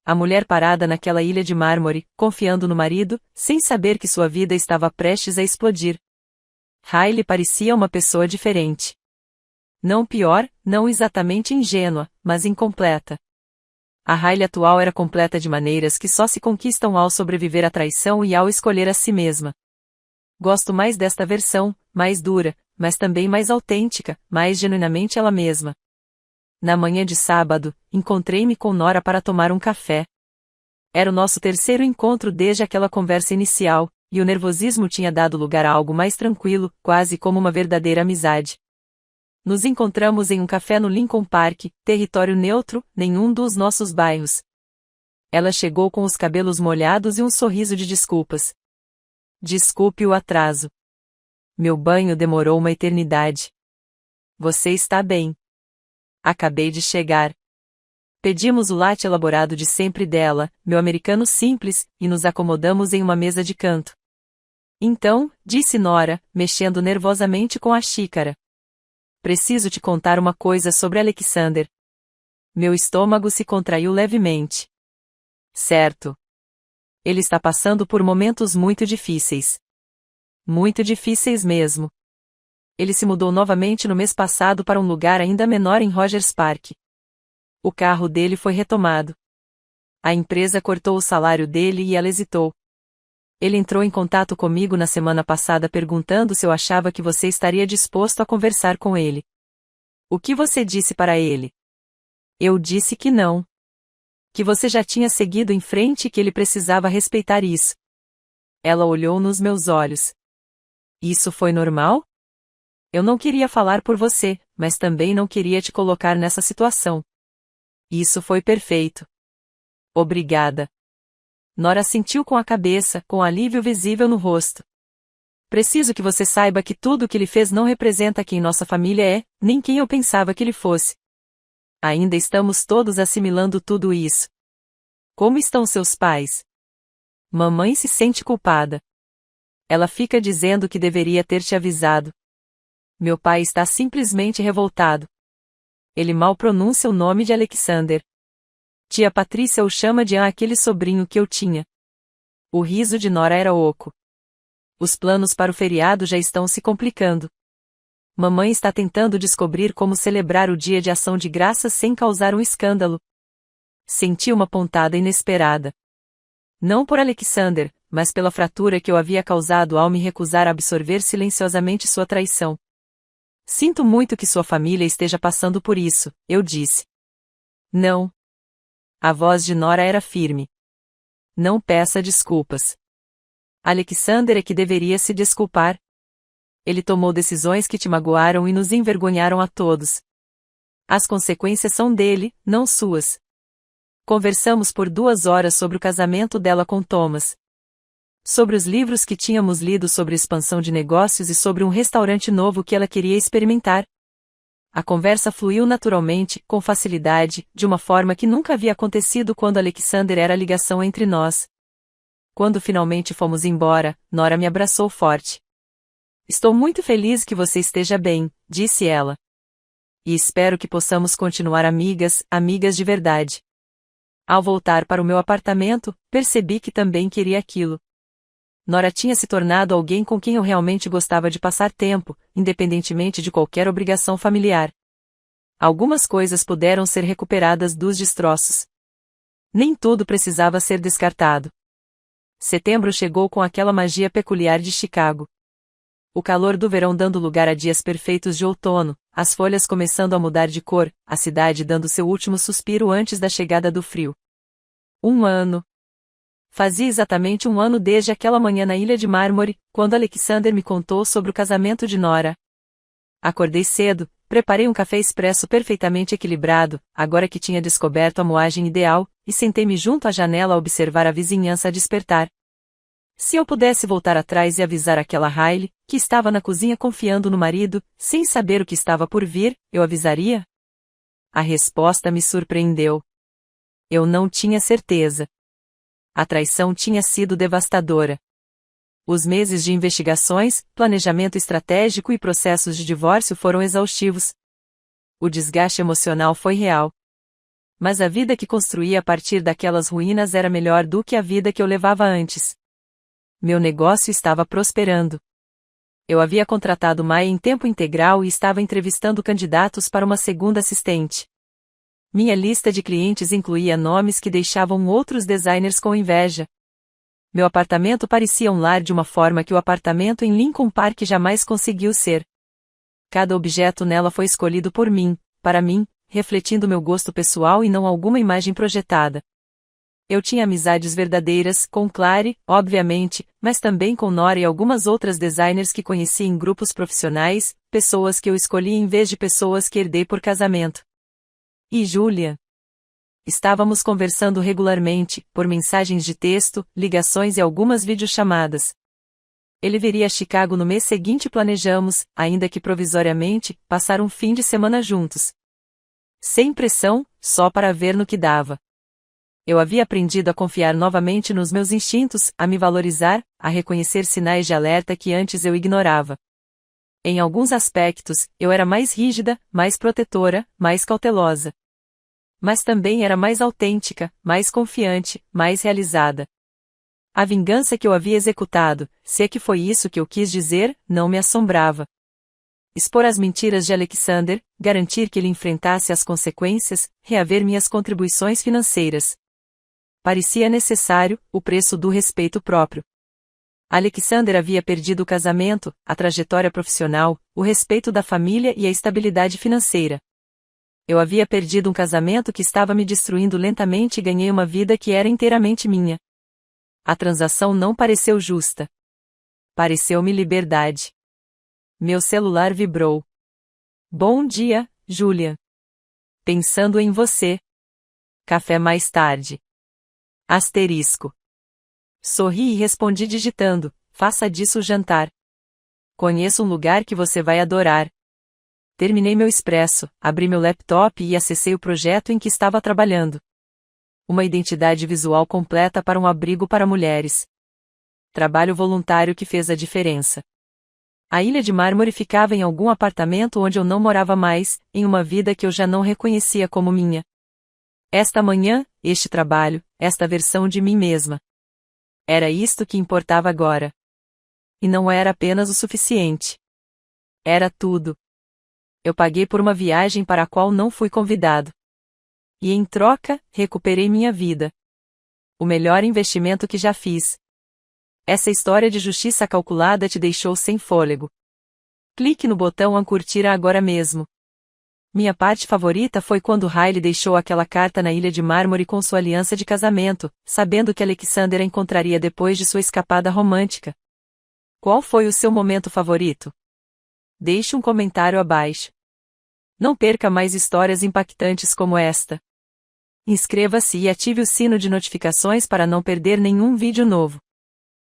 A mulher parada naquela ilha de mármore, confiando no marido, sem saber que sua vida estava prestes a explodir. Hailey parecia uma pessoa diferente. Não pior, não exatamente ingênua, mas incompleta. A Hailey atual era completa de maneiras que só se conquistam ao sobreviver à traição e ao escolher a si mesma. Gosto mais desta versão, mais dura, mas também mais autêntica, mais genuinamente ela mesma. Na manhã de sábado, encontrei-me com Nora para tomar um café. Era o nosso 3º encontro desde aquela conversa inicial, e o nervosismo tinha dado lugar a algo mais tranquilo, quase como uma verdadeira amizade. Nos encontramos em um café no Lincoln Park, território neutro, nenhum dos nossos bairros. Ela chegou com os cabelos molhados e um sorriso de desculpas. Desculpe o atraso. Meu banho demorou uma eternidade. Você está bem? Acabei de chegar. Pedimos o latte elaborado de sempre dela, meu americano simples, e nos acomodamos em uma mesa de canto. Então, disse Nora, mexendo nervosamente com a xícara. Preciso te contar uma coisa sobre Alexander. Meu estômago se contraiu levemente. Certo. Ele está passando por momentos muito difíceis. Muito difíceis mesmo. Ele se mudou novamente no mês passado para um lugar ainda menor em Rogers Park. O carro dele foi retomado. A empresa cortou o salário dele e ela hesitou. Ele entrou em contato comigo na semana passada perguntando se eu achava que você estaria disposto a conversar com ele. O que você disse para ele? Eu disse que não. Que você já tinha seguido em frente e que ele precisava respeitar isso. Ela olhou nos meus olhos. Isso foi normal? Eu não queria falar por você, mas também não queria te colocar nessa situação. Isso foi perfeito. Obrigada. Nora assentiu com a cabeça, com alívio visível no rosto. Preciso que você saiba que tudo o que ele fez não representa quem nossa família é, nem quem eu pensava que ele fosse. Ainda estamos todos assimilando tudo isso. Como estão seus pais? Mamãe se sente culpada. Ela fica dizendo que deveria ter te avisado. Meu pai está simplesmente revoltado. Ele mal pronuncia o nome de Alexander. Tia Patrícia o chama de aquele sobrinho que eu tinha. O riso de Nora era oco. Os planos para o feriado já estão se complicando. Mamãe está tentando descobrir como celebrar o dia de ação de graças sem causar um escândalo. Senti uma pontada inesperada. Não por Alexander, mas pela fratura que eu havia causado ao me recusar a absorver silenciosamente sua traição. Sinto muito que sua família esteja passando por isso, eu disse. Não. A voz de Nora era firme. Não peça desculpas. Alexander é que deveria se desculpar. Ele tomou decisões que te magoaram e nos envergonharam a todos. As consequências são dele, não suas. Conversamos por 2 horas sobre o casamento dela com Thomas. Sobre os livros que tínhamos lido sobre expansão de negócios e sobre um restaurante novo que ela queria experimentar. A conversa fluiu naturalmente, com facilidade, de uma forma que nunca havia acontecido quando Alexander era a ligação entre nós. Quando finalmente fomos embora, Nora me abraçou forte. Estou muito feliz que você esteja bem, disse ela. E espero que possamos continuar amigas, amigas de verdade. Ao voltar para o meu apartamento, percebi que também queria aquilo. Nora tinha se tornado alguém com quem eu realmente gostava de passar tempo, independentemente de qualquer obrigação familiar. Algumas coisas puderam ser recuperadas dos destroços. Nem tudo precisava ser descartado. Setembro chegou com aquela magia peculiar de Chicago. O calor do verão dando lugar a dias perfeitos de outono, as folhas começando a mudar de cor, a cidade dando seu último suspiro antes da chegada do frio. 1 ano. Fazia exatamente 1 ano desde aquela manhã na Ilha de Mármore, quando Alexander me contou sobre o casamento de Nora. Acordei cedo, preparei um café expresso perfeitamente equilibrado, agora que tinha descoberto a moagem ideal, e sentei-me junto à janela a observar a vizinhança a despertar. Se eu pudesse voltar atrás e avisar aquela Riley, que estava na cozinha confiando no marido, sem saber o que estava por vir, eu avisaria? A resposta me surpreendeu. Eu não tinha certeza. A traição tinha sido devastadora. Os meses de investigações, planejamento estratégico e processos de divórcio foram exaustivos. O desgaste emocional foi real. Mas a vida que construía a partir daquelas ruínas era melhor do que a vida que eu levava antes. Meu negócio estava prosperando. Eu havia contratado Maia em tempo integral e estava entrevistando candidatos para uma segunda assistente. Minha lista de clientes incluía nomes que deixavam outros designers com inveja. Meu apartamento parecia um lar de uma forma que o apartamento em Lincoln Park jamais conseguiu ser. Cada objeto nela foi escolhido por mim, para mim, refletindo meu gosto pessoal e não alguma imagem projetada. Eu tinha amizades verdadeiras, com Clary, obviamente, mas também com Nora e algumas outras designers que conheci em grupos profissionais, pessoas que eu escolhi em vez de pessoas que herdei por casamento. E Julia? Estávamos conversando regularmente, por mensagens de texto, ligações e algumas videochamadas. Ele viria a Chicago no mês seguinte e planejamos, ainda que provisoriamente, passar um fim de semana juntos. Sem pressão, só para ver no que dava. Eu havia aprendido a confiar novamente nos meus instintos, a me valorizar, a reconhecer sinais de alerta que antes eu ignorava. Em alguns aspectos, eu era mais rígida, mais protetora, mais cautelosa. Mas também era mais autêntica, mais confiante, mais realizada. A vingança que eu havia executado, se é que foi isso que eu quis dizer, não me assombrava. Expor as mentiras de Alexander, garantir que ele enfrentasse as consequências, reaver minhas contribuições financeiras. Parecia necessário, o preço do respeito próprio. Alexander havia perdido o casamento, a trajetória profissional, o respeito da família e a estabilidade financeira. Eu havia perdido um casamento que estava me destruindo lentamente e ganhei uma vida que era inteiramente minha. A transação não pareceu justa. Pareceu-me liberdade. Meu celular vibrou. Bom dia, Julia. Pensando em você. Café mais tarde. Asterisco. Sorri e respondi digitando: faça disso o jantar. Conheço um lugar que você vai adorar. Terminei meu expresso, abri meu laptop e acessei o projeto em que estava trabalhando. Uma identidade visual completa para um abrigo para mulheres. Trabalho voluntário que fez a diferença. A Ilha de Mármore ficava em algum apartamento onde eu não morava mais, em uma vida que eu já não reconhecia como minha. Esta manhã, este trabalho, esta versão de mim mesma. Era isto que importava agora. E não era apenas o suficiente. Era tudo. Eu paguei por uma viagem para a qual não fui convidado. E em troca, recuperei minha vida. O melhor investimento que já fiz. Essa história de justiça calculada te deixou sem fôlego. Clique no botão curtir agora mesmo. Minha parte favorita foi quando Riley deixou aquela carta na Ilha de Mármore com sua aliança de casamento, sabendo que Alexander a encontraria depois de sua escapada romântica. Qual foi o seu momento favorito? Deixe um comentário abaixo. Não perca mais histórias impactantes como esta. Inscreva-se e ative o sino de notificações para não perder nenhum vídeo novo.